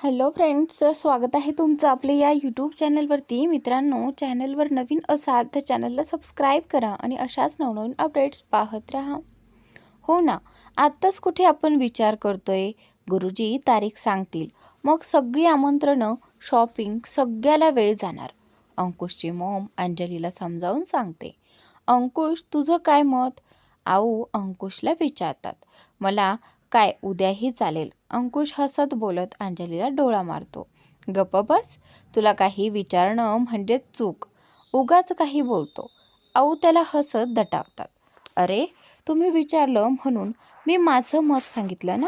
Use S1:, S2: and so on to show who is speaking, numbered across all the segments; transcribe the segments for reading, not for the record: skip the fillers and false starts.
S1: Hello friends, स्वागत आहे तुमचं आपल्या या यूट्यूब चॅनलवरती. मित्रांनो, चॅनलवर नवीन असाल तर चॅनलला सबस्क्राईब करा आणि अशाच नवनवीन अपडेट्स पाहत राहा. हो ना, आत्ताच कुठे आपण विचार करतोय गुरुजी तारीख सांगतील, मग सगळी आमंत्रणं, शॉपिंग सगळ्याला वेळ जाणार. अंकुशची मॉम अंजलीला समजावून सांगते. अंकुश, तुझं काय मत? आऊ अंकुशला विचारतात. मला काय उद्याही चालेल. अंकुश हसत बोलत अंजलीला डोळा मारतो. गप्प बस, तुला काही विचारणं म्हणजे चूक. उगाच काही बोलतो. आऊ त्याला हसत दटावतात. अरे, तुम्ही विचारलं म्हणून मी माझं मत सांगितलं ना.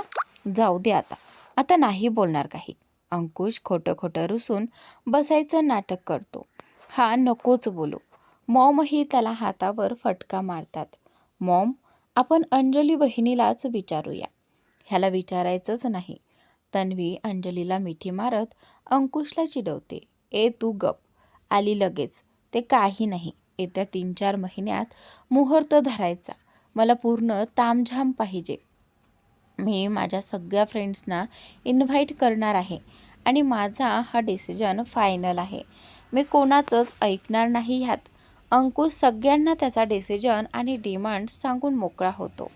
S1: जाऊ दे आता, आता नाही बोलणार काही. अंकुश खोटं खोटं रुसून बसायचं नाटक करतो. हा नकोच बोलू. मॉमही त्याला हातावर फटका मारतात. मॉम, आपण अंजली बहिणीलाच विचारूया. ह्याला विचारायचंच नाही. तन्वी अंजलीला मिठी मारत अंकुशला चिडवते. ए तू गप, आली लगेच. ते काही नाही, येत्या 3-4 महिन्यात मुहूर्त धरायचा. मला पूर्ण तामझाम पाहिजे. मी माझ्या सगळ्या फ्रेंड्सना इन्व्हाइट करणार आहे आणि माझा हा डिसिजन फायनल आहे. मी कोणाचंच ऐकणार नाही ह्यात. अंकुश सगळ्यांना त्याचा डिसिजन आणि डिमांड सांगून मोकळा होतो.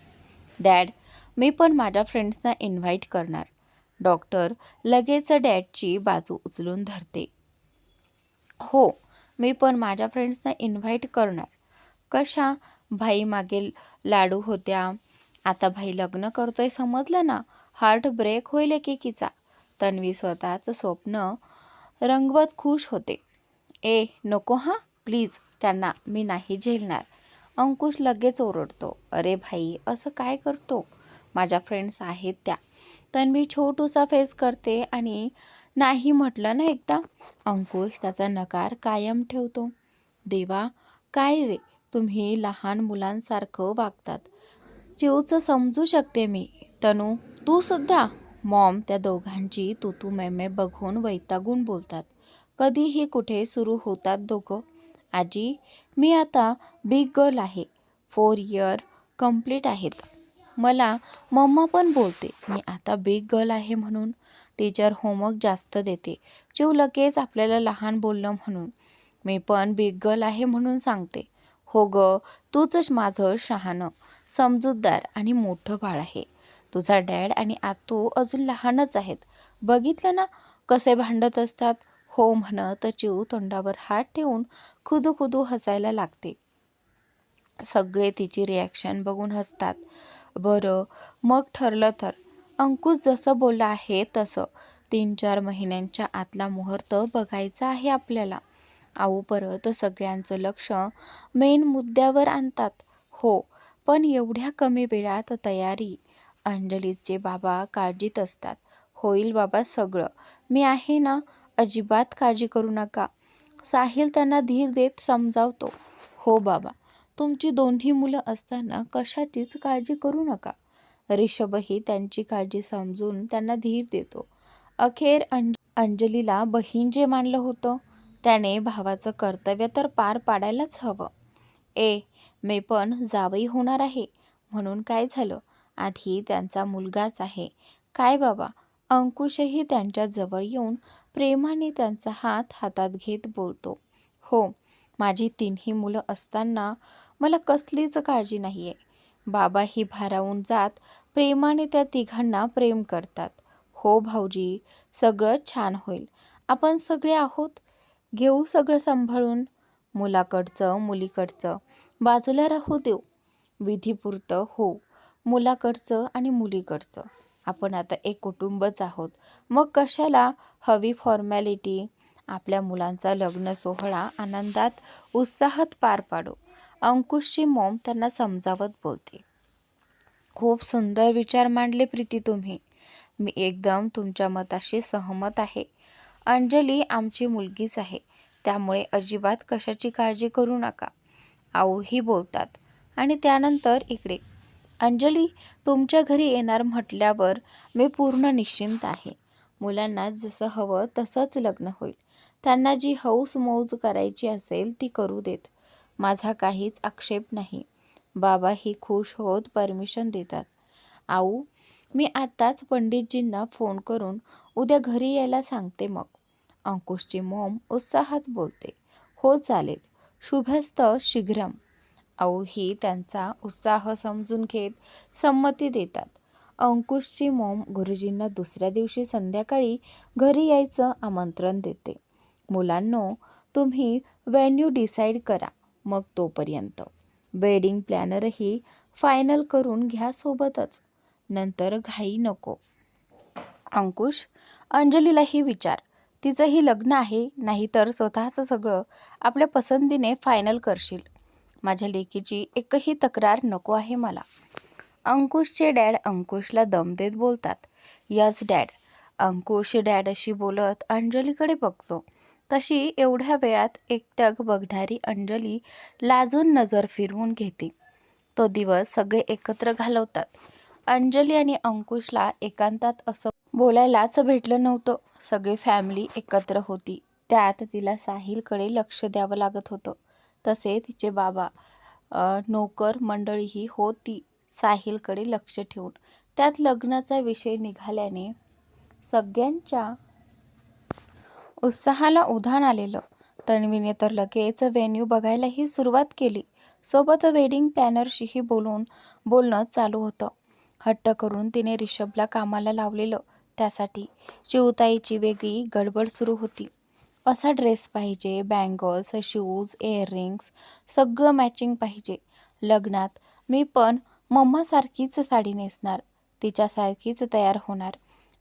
S1: डॅड, मी पण माझ्या फ्रेंड्सना इन्व्हाइट करणार. डॉक्टर लगेच डॅडची बाजू उचलून धरते. हो, मी पण माझ्या फ्रेंड्सना इन्व्हाइट करणार. कशा? भाई मागे लाडू होत्या, आता भाई लग्न करतोय समजलं ना. हार्ट ब्रेक होईल एकेकीचा. तन्वी स्वतःचं स्वप्न रंगवत खुश होते. ए नको हां, प्लीज, त्यांना मी नाही झेलणार. अंकुश लगेच ओरडतो. अरे भाई, असं काय करतो? माझ्या फ्रेंड्स आहेत त्या. तन्वी छोटूसा फेस करते आणि नाही म्हटलं ना एकदा. अंकुश त्याचा नकार कायम ठेवतो. देवा, काय रे, तुम्ही लहान मुलांसारखं वागतात. चिवचं समजू शकते मी. तनू, तू सुद्धा? मॉम त्या दोघांची तुतू मैमे बघून वैतागून बोलतात. कधीही कुठे सुरू होतात दोघं. आजी, मी आता बिग गर्ल आहे. 4 इयर कंप्लीट आहेत. मला मम्मा पण बोलते मी आता बिग गर्ल आहे म्हणून. टीचर होमवर्क जास्त देते. चिव लगेच आपल्याला लहान बोललं म्हणून. मी पण बिग गर्ल आहे म्हणून सांगते. हो ग, तूच माझं शहाणं, समजूतदार आणि मोठं बाळ आहे. तुझा डॅड आणि आतू अजून लहानच आहेत. बघितलं ना कसे भांडत असतात. हो म्हणत चिव तोंडावर हात ठेवून खुदू खुदू हसायला लागते. सगळे तिची रिॲक्शन बघून हसतात. बरं, मग ठरलं तर. अंकुश जसं बोलला आहे तसं 3-4 महिन्यांच्या आतला मुहूर्त बघायचा आहे आपल्याला. आऊ परत सगळ्यांचं लक्ष मेन मुद्द्यावर आणतात. हो, पण एवढ्या कमी वेळात तयारी? अंजलीचे बाबा काळजीत असतात. होईल बाबा सगळं, मी आहे ना, अजिबात काळजी करू नका. साहिल त्यांना धीर देत समजावतो. हो बाबा, तुमची दोन्ही मुलं असताना कशाचीच काळजी करू नका. रिषभही त्यांची काळजी समजून त्यांना धीर देतो. अखेर अंजलीला बहीण जे मानलं होतं त्याने भावाचं कर्तव्य तर पार पाडायलाच हवं. ए, मी पण जावई होणार आहे म्हणून काय झालं, आधी त्यांचा मुलगाच आहे. काय बाबा? अंकुशही त्यांच्या जवळ येऊन प्रेमाने त्यांचा हात हातात घेत बोलतो. हो, माझी 3ही मुलं असताना मला कसलीच काळजी नाही आहे. बाबाही भारावून जात प्रेमाने त्या तिघांना प्रेम करतात. हो भाऊजी, सगळं छान होईल. आपण सगळे आहोत, घेऊ सगळं सांभाळून. मुलाकडचं मुलीकडचं बाजूला राहू देऊ. विधीपुरतं हो, मुलाकडचं आणि मुलीकडचं. आपण आता एक कुटुंबच आहोत. मग कशाला हवी फॉर्मॅलिटी? आपल्या मुलांचा लग्न सोहळा आनंदात उत्साहात पार पाडू. अंकुशची मॉम त्यांना समजावत बोलते. खूप सुंदर विचार मांडले प्रीती तुम्ही. मी एकदम तुमच्या मताशी सहमत आहे. अंजली आमची मुलगीच आहे, त्यामुळे अजिबात कशाची काळजी करू नका. आऊही बोलतात. आणि त्यानंतर इकडे अंजली तुमच्या घरी येणार म्हटल्यावर मी पूर्ण निश्चिंत आहे. मुलांना जसं हवं तसंच लग्न होईल. त्यांना जी हौस मौज करायची असेल ती करू देत. माझा काहीच आक्षेप नाही. बाबाही खुश होत परमिशन देतात. आऊ, मी आत्ताच पंडितजींना फोन करून उद्या घरी यायला सांगते मग. अंकुशची मॉम उत्साहात बोलते. हो चालेल, शुभस्त शीघ्रम. ही त्यांचा उत्साह समजून घेत संमती देतात. अंकुशची मॉम गुरुजींना दुसऱ्या दिवशी संध्याकाळी घरी यायचं आमंत्रण देते. मुलांनो, तुम्ही व्हेन्यू डिसाईड करा. मग तोपर्यंत वेडिंग प्लॅनरही फायनल करून घ्या सोबतच. नंतर घाई नको. अंकुश, अंजलीलाही विचार. तिचंही लग्न आहे, नाहीतर स्वतःचं सगळं आपल्या पसंतीने फायनल करशील. माझ्या लेकीची एकही तक्रार नको आहे मला. अंकुशचे डॅड अंकुशला दम देत बोलतात. Yes dad. अंकुश डॅडशी बोलत अंजलीकडे बघतो. तशी एवढ्या वेळात एकटक बघणारी अंजली लाजून नजर फिरवून घेते. तो दिवस सगळे एकत्र घालवतात. अंजली आणि अंकुशला एकांतात असं बोलायलाच भेटलं नव्हतं. सगळी फॅमिली एकत्र होती. त्यात तिला साहिलकडे लक्ष द्यावं लागत होतं. तसे तिचे बाबा नोकर मंडळीही होती साहिलकडे लक्ष ठेवून. त्यात लग्नाचा विषय निघाल्याने सगळ्यांच्या उत्साहाला उधाण आलेलं. तन्वीने तर लगेच व्हेन्यू बघायलाही सुरुवात केली. सोबत वेडिंग प्लॅनरशीही बोलणं चालू होतं. हट्ट करून तिने रिषभला कामाला लावलेलं. त्यासाठी चिवताईची वेगळी गडबड सुरू होती. असा ड्रेस पाहिजे, बँगल्स, शूज, इयररिंग्स सगळं मॅचिंग पाहिजे. लग्नात मी पण मम्मासारखीच साडी नेसणार, तिच्यासारखीच तयार होणार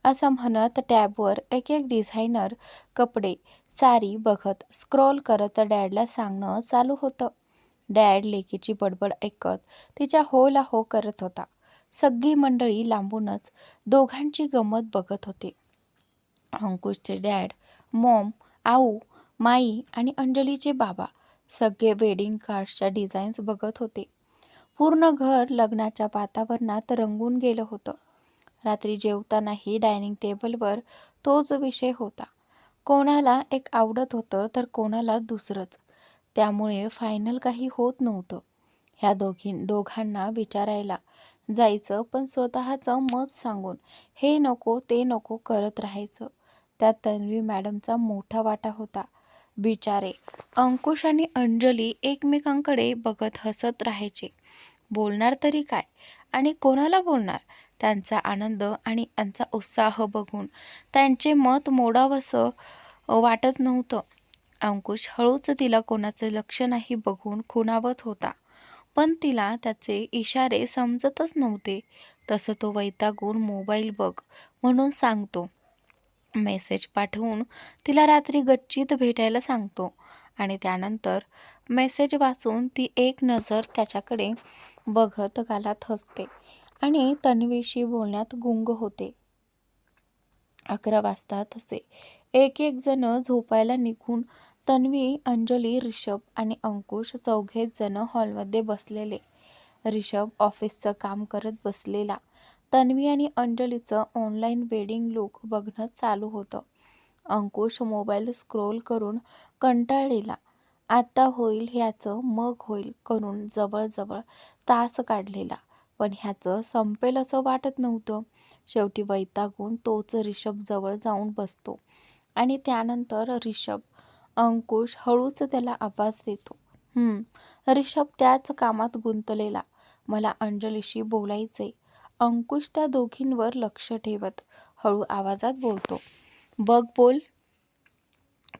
S1: असं म्हणत टॅबवर एक एक डिझायनर कपडे सारी बघत स्क्रॉल करत डॅडला सांगणं चालू होतं. डॅड लेकीची बडबड ऐकत तिच्या होला हो करत होता. सगळी मंडळी लांबूनच दोघांची गंमत बघत होते. अंकुशचे डॅड, मॉम, आऊ, माई आणि अंजलीचे बाबा सगळे वेडिंग कार्ड्सच्या डिझाईन्स बघत होते. पूर्ण घर लग्नाच्या वातावरणात रंगून गेलं होतं. रात्री जेवतानाही डायनिंग टेबलवर तोच विषय होता. कोणाला एक आवडत होतं तर कोणाला दुसरंच. त्यामुळे फायनल काही होत नव्हतं. ह्या दोघांना विचारायला जायचं, पण स्वतःचं मत सांगून हे नको ते नको करत राहायचं. त्यात तन्वी मॅडमचा मोठा वाटा होता. बिचारे अंकुश आणि अंजली एकमेकांकडे बघत हसत राहायचे. बोलणार तरी काय आणि कोणाला बोलणार? त्यांचा आनंद आणि त्यांचा उत्साह बघून त्यांचे मत मोडावंसं वाटत नव्हतं. अंकुश हळूच तिला कोणाचं लक्ष नाही बघून खुणावत होता, पण तिला त्याचे इशारे समजतच नव्हते. तसं तो वैतागून मोबाईल बघ म्हणून सांगतो. मेसेज पाठवून तिला रात्री गच्चीत भेटायला सांगतो आणि त्यानंतर मेसेज वाचून ती एक नजर त्याच्याकडे बघत गालात हसते आणि तन्वीशी बोलण्यात गुंग होते. 11 वाजतात असे. एक एक जण झोपायला निघून तन्वी, अंजली, रिषभ आणि अंकुश चौघेच जण हॉलमध्ये बसलेले. रिषभ ऑफिसचं काम करत बसलेला. तन्वी आणि अंजलीचं ऑनलाईन वेडिंग लुक बघणं चालू होतं. अंकुश मोबाईल स्क्रोल करून कंटाळलेला. आता होईल ह्याचं मग होईल करून जवळजवळ तास काढलेला, पण ह्याचं संपेल असं वाटत नव्हतं. शेवटी वैतागून तोच रिषभ जवळ जाऊन बसतो आणि त्यानंतर रिषभ, अंकुश हळूच त्याला आवाज देतो. रिषभ त्याच कामात गुंतलेला. मला अंजलीशी बोलायचंय. अंकुश त्या दोघींवर लक्ष ठेवत हळू आवाजात बोलतो. बघ बोल.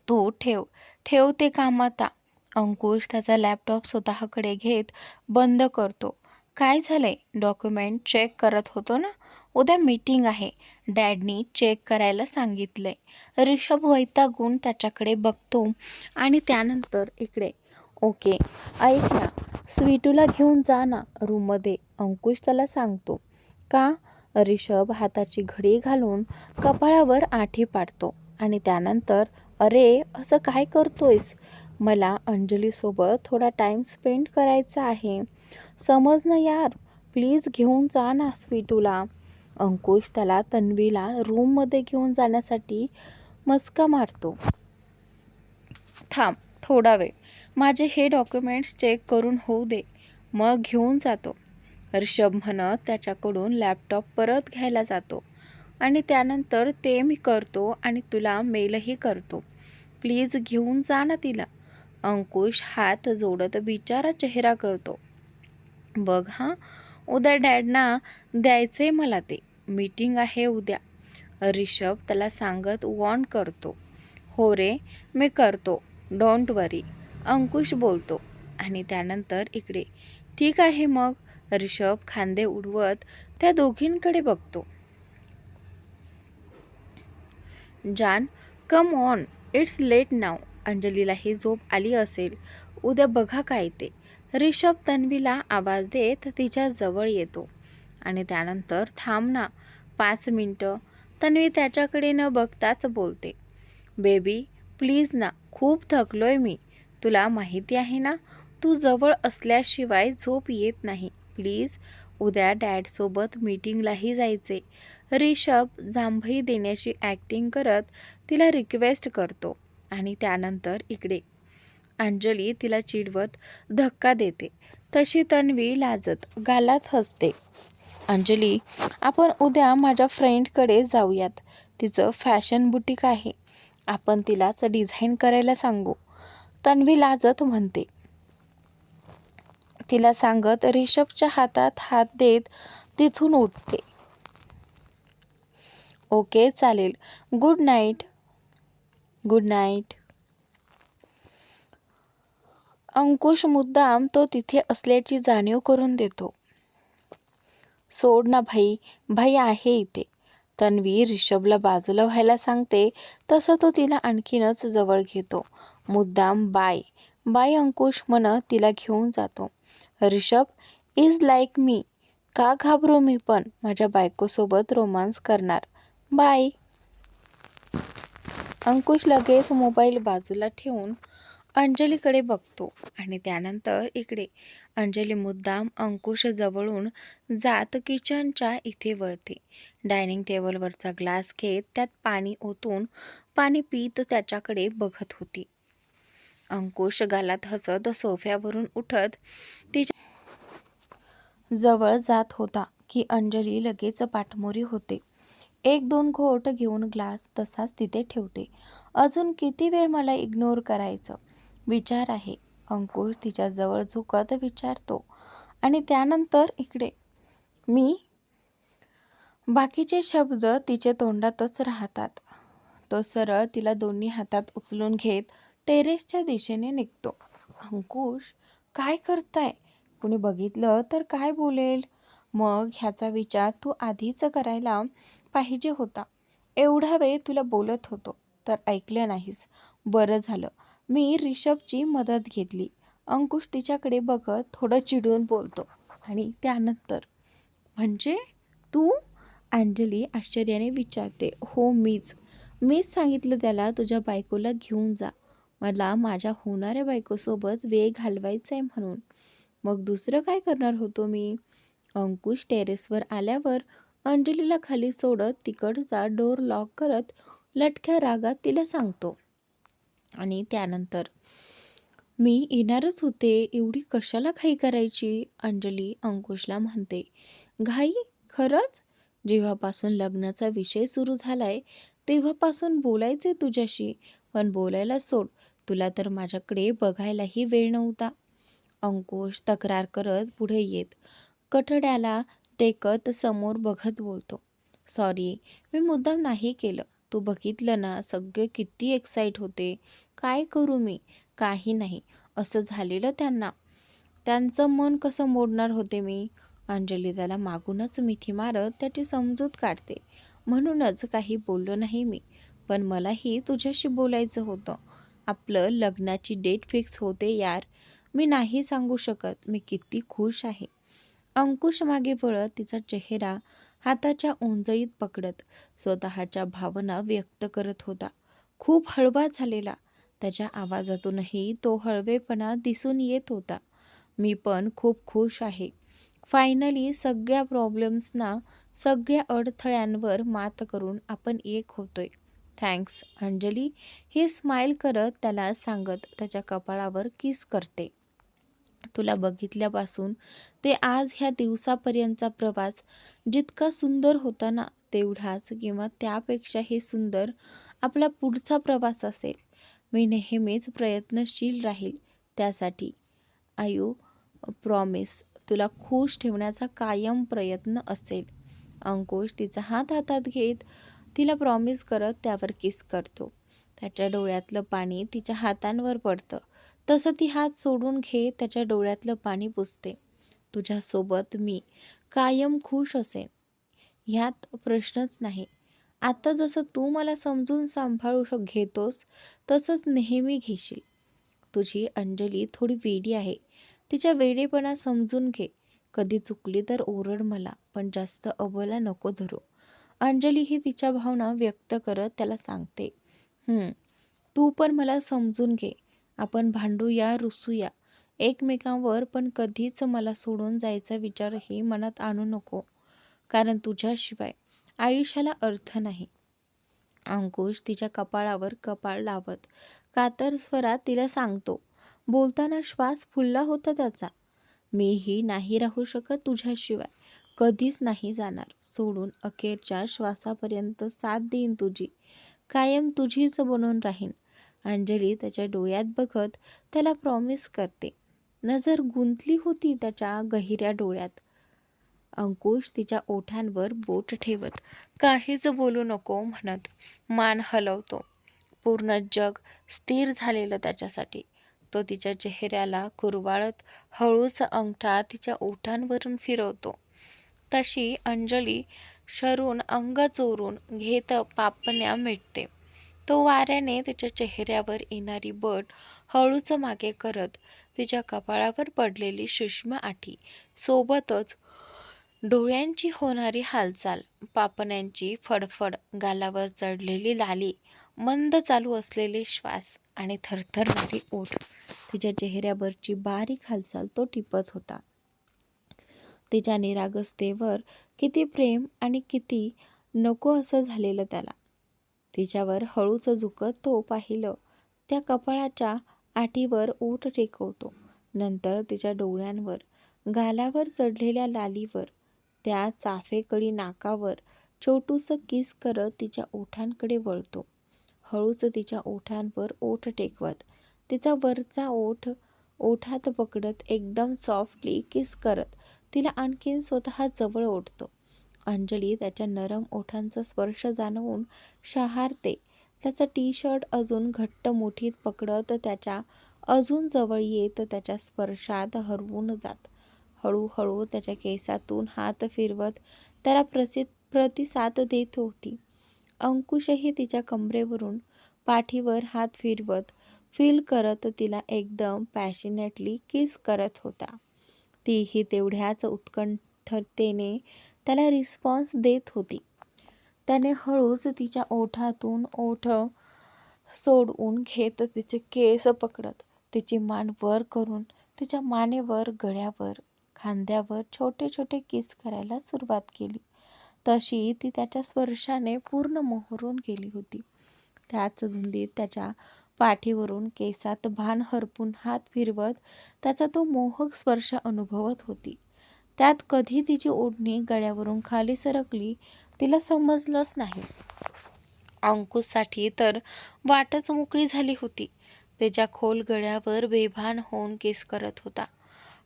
S1: तू ठेव ते काम आता. अंकुश त्याचा लॅपटॉप स्वतःकडे घेत बंद करतो. काय झालंय? डॉक्युमेंट चेक करत होतो ना. उद्या मीटिंग आहे, डॅडनी चेक करायला सांगितलंय. रिषभ वैतागून त्याच्याकडे बघतो आणि त्यानंतर इकडे. ओके, ऐक ना, स्वीटूला घेऊन जा ना रूममध्ये, अंकुश त्याला सांगतो. का? रिषभ हाताची घडी घालून कपाळावर आठी पाडतो आणि त्यानंतर, अरे असं काय करतोयस? मला अंजलीसोबत थोडा टाईम स्पेंड करायचा आहे. समज ना यार, प्लीज घेऊन जा ना स्वीटूला. अंकुश त्याला तन्वीला रूममध्ये घेऊन जाण्यासाठी मस्का मारतो. थांब थोडा वेळ, माझे हे डॉक्युमेंट्स चेक करून होऊ दे, मग घेऊन जातो. ऋषभ म्हणत त्याच्याकडून लॅपटॉप परत घ्यायला जातो आणि त्यानंतर ते मी करतो आणि तुला मेलही करतो, प्लीज घेऊन जा ना तिला. अंकुश हात जोडत बिचारा चेहरा करतो. बघ हां, उद्या डॅडना द्यायचे मला ते, मीटिंग आहे उद्या. ऋषभ त्याला सांगत वॉर्न करतो. हो रे, मी करतो, डोंट वरी, अंकुश बोलतो. आणि त्यानंतर इकडे ठीक आहे मग. ऋषभ खांदे उडवत त्या दोघींकडे बघतो. जान, कम ऑन, इट्स लेट नाव. अंजलीलाही झोप आली असेल, उद्या बघा काय ते. ऋषभ तन्वीला आवाज देत तिच्या जवळ येतो आणि त्यानंतर थांब ना 5 मिनटं. तन्वी त्याच्याकडे न बघताच बोलते. बेबी प्लीज ना, खूप थकलोय मी, तुला माहिती आहे ना, तू जवळ असल्याशिवाय झोप येत नाही, प्लीज. उद्या डॅडसोबत मीटिंगलाही जायचे. ऋषभ जांभई देण्याची ॲक्टिंग करत तिला रिक्वेस्ट करतो आणि त्यानंतर इकडे अंजली तिला चिडवत धक्का देते. तशी तन्वी लाजत गालात हसते. अंजली, आपण उद्या माझ्या फ्रेंडकडे जाऊयात, तिचं फॅशन बुटीक आहे, आपण तिलाच डिझाईन करायला सांगू. तन्वी लाजत म्हणते. तिला सांगत ऋषभच्या हातात हात देत तिथून उठते. ओके चालेल, good night. Good night. Ankush मुद्दाम तो तिथे असल्याची जाणीव करून देतो. सोड ना भाई, भाई आहे इथे. तन्वी ऋषभला बाजूला व्हायला सांगते, तसं तो तिला आणखीनच जवळ घेतो. मुद्दाम बाय बाय अंकुश म्हणत तिला घेऊन जातो. ऋषभ इज लाईक मी, का घाबरू मी पण माझ्या बायकोसोबत रोमांस करणार, बाय. अंकुश लगेच मोबाईल बाजूला ठेवून अंजलीकडे बघतो आणि त्यानंतर इकडे अंजली मुद्दाम अंकुश जवळून जात किचनच्या इथे वळते. डायनिंग टेबलवरचा ग्लास घेत त्यात पाणी ओतून पाणी पीत त्याच्याकडे बघत होती. अंकुश गालात हसत सोफ्यावरून उठत तिच्या जवळ जात होता की अंजली लगेच पाठमोरी होते. 1-2 घोट घेऊन ग्लास तसाच तिथे ठेवते. अजून किती वेळ मला इग्नोर करायचं विचार आहे, अंकुश तिच्या जवळ झुकत विचारतो. आणि त्यानंतर इकडे मी. बाकीचे शब्द तिच्या तोंडातच राहतात. तो सरळ तिला दोन्ही हातात उचलून घेत टेरेसच्या दिशेने निघतो. अंकुश, काय करताय? कुणी बघितलं तर काय बोलेल? मग ह्याचा विचार तू आधीच करायला पाहिजे होता. एवढा वेळ तुला बोलत होतो तर ऐकलं नाहीस. बरं झालं मी ऋषभची मदत घेतली. अंकुश तिच्याकडे बघत थोडं चिडून बोलतो. आणि त्यानंतर म्हणजे तू? अंजली आश्चर्याने विचारते. हो मीच सांगितलं त्याला तुझ्या बायकोला घेऊन जा, मला माझ्या होणाऱ्या बायकोसोबत वेळ घालवायचा आहे म्हणून. मग दुसरं काय करणार होतो मी? अंकुश टेरेसवर आल्यावर अंजलीला खाली सोडत तिकडचा डोर लॉक करत लटक्या रागात तिला सांगतो. आणि त्यानंतर मी येणारच होते, एवढी कशाला घाई करायची? अंजली अंकुशला म्हणते. घाई? खरंच? जेव्हापासून लग्नाचा विषय सुरू झालाय तेव्हापासून बोलायचे तुझ्याशी, पण बोलायला सोड, तुला तर माझ्याकडे बघायलाही वेळ नव्हता. अंकुश तक्रार करत पुढे येत कठड्याला टेकत समोर बघत बोलतो. सॉरी, मी मुद्दाम नाही केलं. तू बघितलं ना, सगळे किती एक्साईट होते. काय करू मी? काही नाही, असं झालेलं त्यांना. त्यांचं मन कसं मोडणार होते मी? अंजली त्याला मागूनच मिठी मारत त्याची समजूत काढते. म्हणूनच काही बोललो नाही मी, पण मलाही तुझ्याशी बोलायचं होतं. आपलं लग्नाची डेट फिक्स होते यार. मी नाही सांगू शकत मी किती खुश आहे. अंकुश मागे वळत तिचा चेहरा हाताच्या ओंजळीत पकडत स्वतःच्या भावना व्यक्त करत होता. खूप हळवा झालेला. त्याच्या आवाजातूनही तो हळवेपणा दिसून येत होता. मी पण खूप खुश आहे. फायनली सगळ्या प्रॉब्लेम्सना, सगळ्या अडथळ्यांवर मात करून आपण एक होतोय. थँक्स अंजली. ही स्माईल करत त्याला सांगत त्याच्या कपाळावर किस करते. तुला बघितल्यापासून ते आज ह्या दिवसापर्यंतचा प्रवास जितका सुंदर होता ना, तेवढाच किंवा त्यापेक्षाही सुंदर आपला पुढचा प्रवास असेल. मी नेहमीच प्रयत्नशील राहील त्यासाठी. आयु प्रॉमिस. तुला खुश ठेवण्याचा कायम प्रयत्न असेल. अंकुश तिचा हात हातात घेत तिला प्रॉमिस करत त्यावर किस करतो. त्याच्या डोळ्यातलं पाणी तिच्या हातांवर पडतं. तसं ती हात सोडून घेत त्याच्या डोळ्यातलं पाणी पुसते. तुझ्यासोबत मी कायम खुश असेन, ह्यात प्रश्नच नाही. आता जसं तू मला समजून सांभाळू घेतोस तसंच नेहमी घेशील. तुझी अंजली थोडी वेडी आहे. तिच्या वेडेपणा समजून घे. कधी चुकली तर ओरड मला, पण जास्त अबोला नको धरू. अंजली ही तिच्या भावना व्यक्त करत त्याला सांगते. तू पण मला समजून घे. आपण भांडूया, रुसूया एकमेकांवर, पण कधीच मला सोडून जायचा विचारही मनात आणू नको, कारण तुझ्याशिवाय आयुष्याला अर्थ नाही. अंकुश तिच्या कपाळावर कपाळ लावत कातर स्वरात तिला सांगतो. बोलताना श्वास फुलला होता त्याचा. मीही नाही राहू शकत तुझ्याशिवाय, कधीच नाही जाणार सोडून. अखेरच्या श्वासापर्यंत साथ देईन तुझी, कायम तुझीच बनून राहीन. अंजली त्याच्या डोळ्यात बघत त्याला प्रॉमिस करते. नजर गुंतली होती त्याच्या गहिऱ्या डोळ्यात. अंकुश तिच्या ओठांवर बोट ठेवत काहीच बोलू नको म्हणत मान हलवतो. पूर्ण जग स्थिर झालेलं त्याच्यासाठी. तो तिच्या चेहऱ्याला कुरवाळत हळूच अंगठा तिच्या ओठांवरून फिरवतो. तशी अंजली शरून अंग चोरून घेत पापण्या मिटते. तो वाऱ्याने तिच्या चेहऱ्यावर येणारी बट हळूच मागे करत तिच्या कपाळावर पडलेली सूक्ष्म आठी, सोबतच डोळ्यांची होणारी हालचाल, पापण्यांची फडफड, गालावर चढलेली लाली, मंद चालू असलेले श्वास आणि थरथरणारी ओठ, तिच्या चेहऱ्यावरची बारीक हालचाल तो टिपत होता. तिच्या निरागसतेवर किती प्रेम आणि किती नको असं झालेलं त्याला. तिच्यावर हळूच झुकत तो पाहिलं. त्या कपाळाच्या आठीवर ओठ टेकवतो. नंतर तिच्या डोळ्यांवर, गालावर चढलेल्या लालीवर, त्या चाफेकडी नाकावर छोटूसं किस करत तिच्या ओठांकडे वळतो. हळूच तिच्या ओठांवर ओठ टेकवत तिचा वरचा ओठ ओठात पकडत एकदम सॉफ्टली किस करत तिला आणखीन स्वतः जवळ ओढतो. अंजली त्याच्या नरम ओठांचा स्पर्श जाणवून शहारते. त्याचा टी-शर्ट अजून घट्ट मुठीत पकडत त्याच्या अजून जवळ येत त्याच्या स्पर्शात हरवून जात. हळूहळू त्याच्या केसातून हात फिरवत त्याला प्रतिसाद देत होती. अंकुशही तिच्या कमरेवरून पाठीवर हात फिरवत फील करत तिला एकदम पॅशनेटली किस करत होता. तीही तेवढ्याच उत्कंठतेने त्याला रिस्पॉन्स देत होती. त्याने हळूच तिच्या ओठातून ओठ सोडून घेत तिचे केस पकडत तिची मान वर करून तिच्या मानेवर, गळ्यावर, खांद्यावर छोटे छोटे किस करायला सुरुवात केली. तशी ती त्याच्या स्पर्शाने पूर्ण मोहरून गेली होती. त्याच धुंदीत त्याच्या पाठीवरून केसात भान हरपून हात फिरवत त्याचा तो मोहक स्पर्श अनुभवत होती. त्यात कधी तिची ओढणी गळ्यावरून खाली सरकली तिला समजलंच नाही. अंकुशसाठी तर वाटच मोकळी झाली होती. त्याच्या खोल गळ्यावर बेभान होऊन किस करत होता.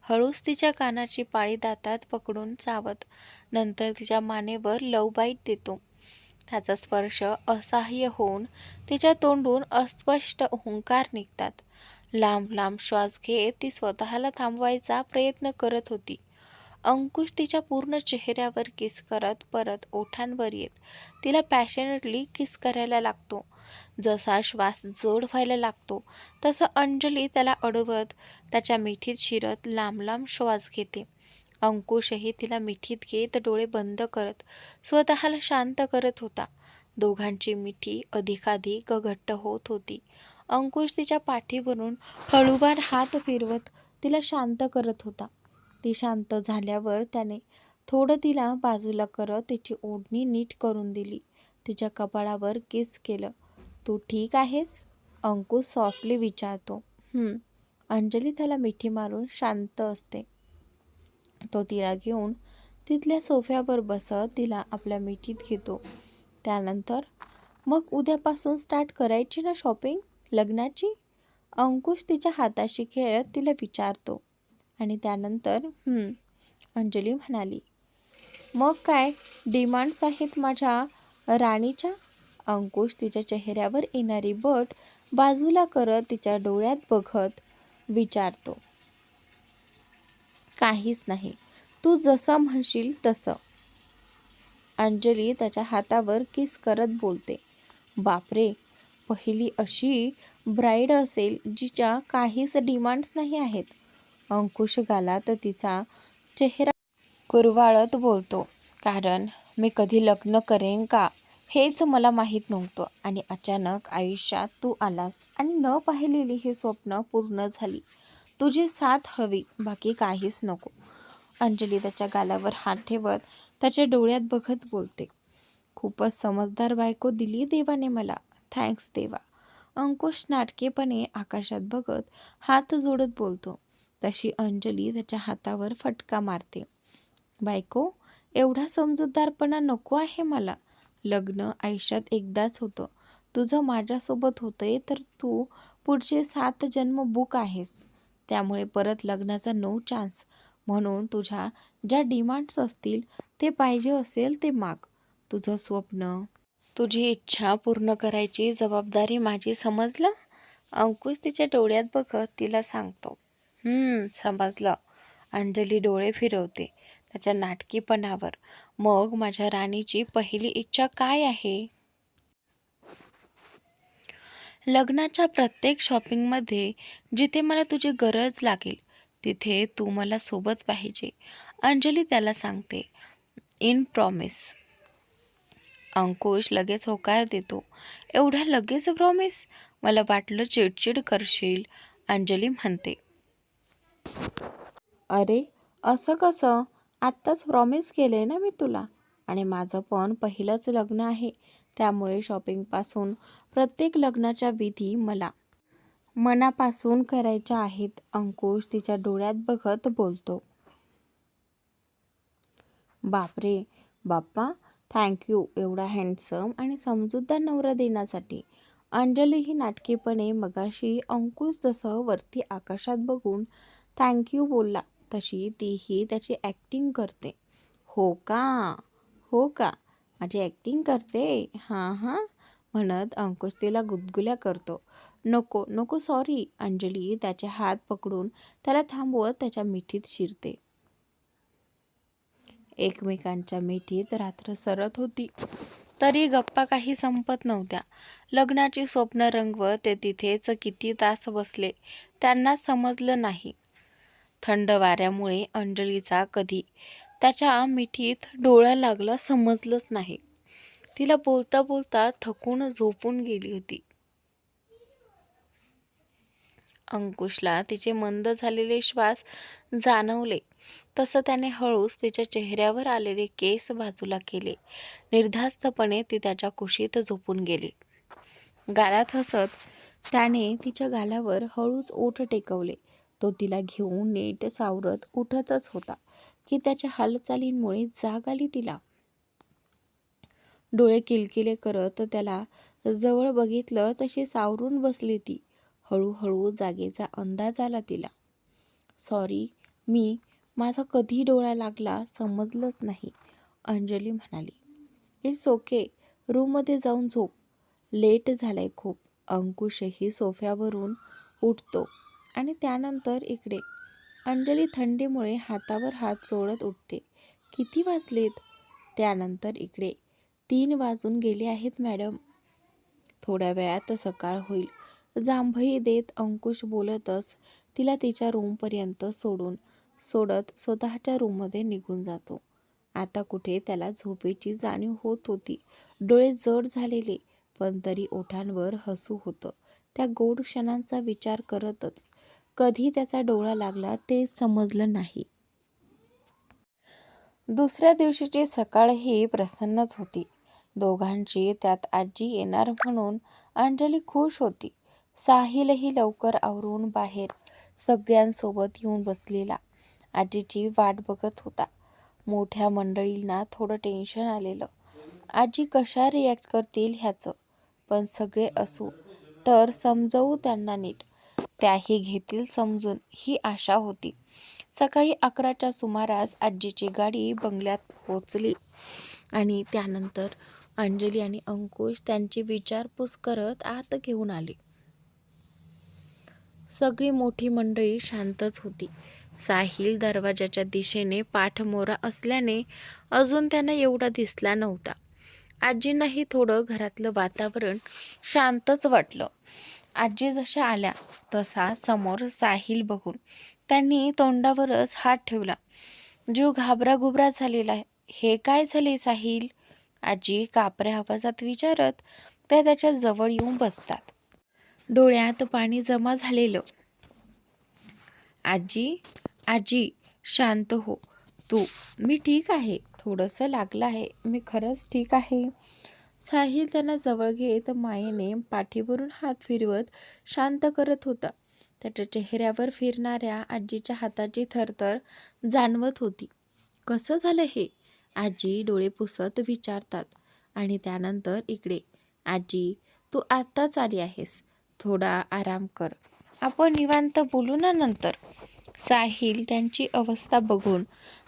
S1: हळूच तिच्या कानाची पाळी दातात पकडून चावत, नंतर तिच्या मानेवर लव बाईट देतो. त्याचा स्पर्श असह्य होऊन तिच्या तोंडून अस्पष्ट हुंकार निघतात. लांब लांब श्वास घेत ती स्वतःला थांबवायचा प्रयत्न करत होती. अंकुश तिच्या पूर्ण चेहऱ्यावर किस करत परत ओठांवर येत तिला पॅशनेटली किस करायला लागतो. जसा श्वास जड व्हायला लागतो तसं अंजली त्याला अडवत त्याच्या मिठीत शिरत लांब लांब श्वास घेते. अंकुशही तिला मिठीत घेत डोळे बंद करत स्वतःला शांत करत होता. दोघांची मिठी अधिकाधिक घट्ट होत होती. अंकुश तिच्या पाठीवरून हळूवार हात फिरवत तिला शांत करत होता. ती शांत झाल्यावर त्याने थोडं तिला बाजूला करत तिची ओढणी नीट करून दिली. तिच्या कपाळावर किस केलं. तू ठीक आहेस? अंकुश सॉफ्टली विचारतो. अंजली त्याला मिठी मारून शांत असते. तो तिला घेऊन तिथल्या सोफ्यावर बसत तिला आपल्या मिठीत घेतो. त्यानंतर, मग उद्यापासून स्टार्ट करायची ना शॉपिंग लग्नाची? अंकुश तिच्या हाताशी खेळत तिला विचारतो. आणि त्यानंतर अंजली म्हणाली, मग काय डिमांड्स आहेत माझ्या राणीच्या? अंकुश तिच्या चेहऱ्यावर येणारी बट बाजूला करत तिच्या डोळ्यात बघत विचारतो. काहीच नाही, तू जसं म्हणशील तसं. अंजली त्याच्या हातावर किस करत बोलते. बापरे, पहिली अशी ब्राईड असेल जिच्या काहीच डिमांड्स नाही आहेत. अंकुश गालात तिचा चेहरा कुरवाळत बोलतो. कारण मी कधी लग्न करेन का हेच मला माहीत नव्हतं, आणि अचानक आयुष्यात तू आलास आणि न पाहिलेली ही स्वप्न पूर्ण झाली. तुझी साथ हवी, बाकी काहीच नको. अंजली त्याच्या गालावर हात ठेवत त्याच्या डोळ्यात बघत बोलते. खूपच समजदार बायको दिली देवाने मला, थँक्स देवा. अंकुश नाटकेपणे आकाशात बघत हात जोडत बोलतो. तशी अंजली त्याच्या हातावर फटका मारते. बायको, एवढा समजूतदारपणा नको आहे मला. लग्न आयुष्यात एकदाच होतं. तुझं माझ्यासोबत होतंय तर तू पुढचे 7 जन्म बुक आहेस. त्यामुळे परत लग्नाचा नो चान्स. म्हणून तुझ्या ज्या डिमांड्स असतील ते पाहिजे असेल ते माग. तुझं स्वप्न, तुझी इच्छा पूर्ण करायची जबाबदारी माझी, समजलं? अंकुश तिच्या डोळ्यात बघत तिला सांगतो. समजलं. अंजली डोळे फिरवते त्याच्या नाटकीपणावर. मग माझ्या राणीची पहिली इच्छा काय आहे? लग्नाच्या प्रत्येक शॉपिंगमध्ये जिथे मला तुझी गरज लागेल तिथे तू मला सोबत पाहिजे, अंजली त्याला सांगते. In promise. अंकुश लगेच होकार देतो. एवढा लगेच प्रॉमिस? मला वाटलं चिडचिड करशील, अंजली म्हणते. अरे असं कसं? आत्ताच प्रॉमिस केले ना मी तुला. आणि माझं पण पहिलंच लग्न आहे, त्यामुळे शॉपिंगपासून प्रत्येक लग्नाच्या विधी मला मनापासून करायच्या आहेत. अंकुश तिच्या डोळ्यात बघत बोलतो. बापरे बाप्पा, थँक्यू एवढा हँडसम आणि समजूतदार नवरा देण्यासाठी. अंजली ही नाटकीपणे मगाशी अंकुश जसं वरती आकाशात बघून थँक्यू बोलला तशी तीही त्याची ॲक्टिंग करते. हो का, हो का, माझी ॲक्टिंग करते, हां हां म्हणत अंकुश तिला गुदगुल्या करतो. नको नको सॉरी. अंजली त्याचे हात पकडून त्याला थांबवत त्याच्या मिठीत शिरते. एकमेकांच्या मिठीत रात्र सरत होती तरी गप्पा काही संपत नव्हत्या. लग्नाची स्वप्न रंगवत ते तिथेच किती तास बसले त्यांना समजलं नाही. थंड वाऱ्यामुळे अंजलीचा कधी त्याच्या मिठीत डोळा लागला समजलंच नाही. तिला बोलता बोलता थकून झोपून गेली होती. अंकुशला तिचे मंद झालेले श्वास जाणवले. तसं त्याने हळूच तिच्या चेहऱ्यावर आलेले केस बाजूला केले. निर्धास्तपणे ती त्याच्या कुशीत झोपून गेली. गालात हसत त्याने तिच्या गालावर हळूच ओठ टेकवले. तो तिला घेऊन नीट सावरत उठतच होता की त्याच्या हालचालींमुळे जाग आली तिला. डोळे किलकिले करत त्याला जवळ बघितलं तशी सावरून बसली ती. हळूहळू जागेचा अंदाज आला तिला. सॉरी, माझा कधी डोळा लागला समजलंच नाही, अंजली म्हणाली. इट्स ओके, रूममध्ये जाऊन झोप, लेट झालंय खूप. अंकुशही सोफ्यावरून उठतो आणि त्यानंतर इकडे. अंजली थंडीमुळे हातावर हात चोळत उठते. किती वाजलेत? त्यानंतर इकडे. 3 वाजून गेले आहेत मॅडम. थोड्या वेळात सकाळ होईल, जांभई देत अंकुश बोलतच तिला तिच्या रूमपर्यंत सोडत स्वतःच्या रूममध्ये निघून जातो. आता कुठे त्याला झोपेची जाणीव होत होती. डोळे जड झालेले पण तरी ओठांवर हसू होतं. त्या गोड क्षणांचा विचार करतच कधी त्याचा डोळा लागला ते समजलं नाही. दुसऱ्या दिवशीची सकाळही प्रसन्नच होती. दोघांची त्यात आजी येणार म्हणून अंजली खुश होती. साहिलही लवकर आवरून बाहेर सगळ्यांसोबत येऊन बसलेला आजीची वाट बघत होता. मोठ्या मंडळींना थोडं टेन्शन आलेलं, आजी कशा रिॲक्ट करतील ह्याचं. पण सगळे असू तर समजवू त्यांना नीट, त्याही घेतील समजून ही आशा होती. सकाळी 11च्या सुमारास आजीची गाडी बंगल्यात पोहोचली आणि त्यानंतर अंजली आणि अंकुश त्यांची विचारपूस करत आत घेऊन आले. सगळी मोठी मंडळी शांतच होती. साहिल दरवाजाच्या दिशेने पाठमोरा असल्याने अजून त्यांना एवढा दिसला नव्हता. आजींनाही थोडं घरातलं वातावरण शांतच वाटलं. आजी जशा आल्या तसा समोर साहिल बघून त्यांनी तोंडावरच हात ठेवला. जीव घाबराघुबरा झालेला. हे काय झाले साहिल? आजी कापऱ्या आवाजात विचारत त्या त्याच्या जवळ येऊन बसतात. डोळ्यात पाणी जमा झालेलं. आजी आजी शांत हो तू. मी ठीक आहे. थोडंसं लागलं आहे. मी खरंच ठीक आहे. साहिल त्यांना जवळ घेत मायेने पाठीवरून हात फिरवत शांत करत होता. त्याच्या चेहऱ्यावर फिरणाऱ्या आजीच्या हाताची थरथर जाणवत होती. कसं झालं हे? आजी डोळे पुसत विचारतात. आणि त्यानंतर इकडे. आजी तू आत्ताच आली आहेस. थोडा आराम कर. आपण निवांत बोलू ना नंतर. साहिल त्यांची अवस्था बघून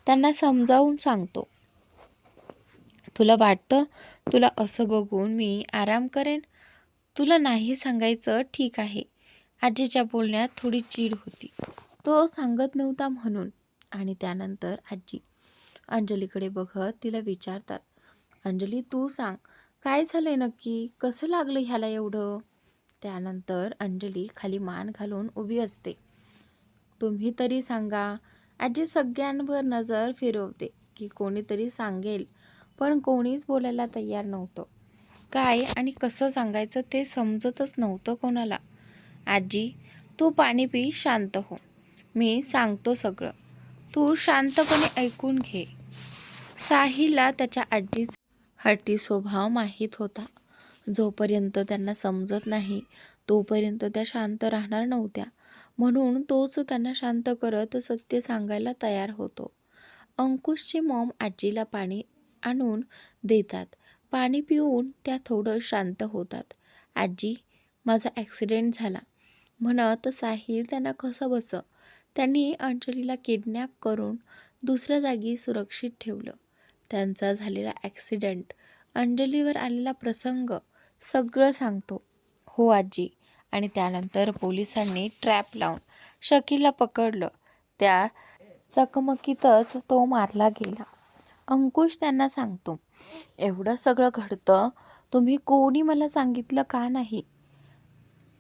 S1: त्यांना समजावून सांगतो. तुला वाटतं तुला असं बघून मी आराम करेन? तुला नाही सांगायचं ठीक आहे. आजीच्या बोलण्यात थोडी चीड होती. तो सांगत नव्हता म्हणून. आणि त्यानंतर आजी अंजलीकडे बघत तिला विचारतात. अंजली तू सांग काय झालंय नक्की? कसं लागलं ह्याला एवढं? त्यानंतर अंजली खाली मान घालून उभी असते. तुम्ही तरी सांगा. आजी सगळ्यांवर नजर फिरवते की कोणीतरी सांगेल, पण कोणीच बोलायला तयार नव्हतं. काय आणि कसं सांगायचं ते समजतच नव्हतं कोणाला. आजी तू पाणी पी, शांत हो. मी सांगतो सगळं. तू शांतपणे ऐकून घे. साहिलला त्याच्या आजीचा हट्टी स्वभाव माहीत होता. जोपर्यंत त्यांना समजत नाही तोपर्यंत त्या शांत राहणार नव्हत्या. म्हणून तोच त्यांना शांत करत सत्य सांगायला तयार होतो. अंकुशची मॉम आजीला पाणी आणून देतात. पाणी पिऊन त्या थोडं शांत होतात. आजी माझा ॲक्सिडेंट झाला म्हणत साहिल त्यांना कसं बसं. त्यांनी अंजलीला किडनॅप करून दुसऱ्या जागी सुरक्षित ठेवलं. त्यांचा झालेला ॲक्सिडेंट, अंजलीवर आलेला प्रसंग सगळं सांगतो. हो आजी. आणि त्यानंतर पोलिसांनी ट्रॅप लावून शकीलला पकडलं. त्या चकमकीतच तो मारला गेला. अंकुश त्यांना सांगतो. एवढं सगळं घडतं तुम्ही कोणी मला सांगितलं का नाही?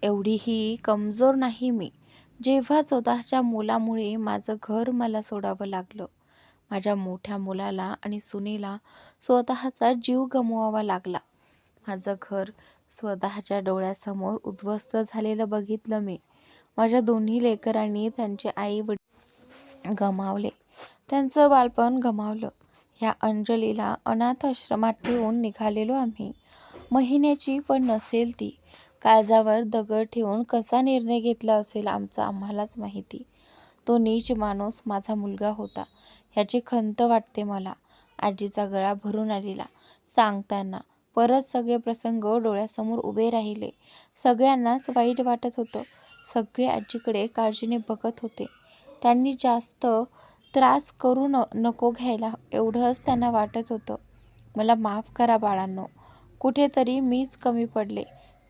S1: एवढीही कमजोर नाही मी. जेव्हा स्वतःच्या मुलामुळे माझं घर मला सोडावं लागलं, माझ्या मोठ्या मुलाला आणि सुनेला स्वतःचा जीव गमवावा लागला, माझं घर स्वतःच्या डोळ्यासमोर उद्ध्वस्त झालेलं बघितलं मी. माझ्या दोन्ही लेकरांनी त्यांचे आई वडील गमावले, त्यांचं बालपण गमावलं. ह्या अंजलीला अनाथ आश्रमात ठेवून निघालेलो आम्ही. महिन्याची पण नसेल ती. काळजावर दगड ठेवून कसा निर्णय घेतला असेल आमचं आम्हालाच माहिती. तो नीच माणूस माझा मुलगा होता ह्याची खंत वाटते मला. आजीचा गळा भरून आलेला सांगताना. परत सगळे प्रसंग डोळ्यासमोर उभे राहिले. सगळ्यांनाच वाईट वाटत होतं. सगळे आजीकडे काळजीने बघत होते. त्यांनी जास्त त्रास करू नको घ्यायला एवढंच त्यांना वाटत होतं. मला माफ करा बाळांनो. कुठेतरी मीच कमी पडले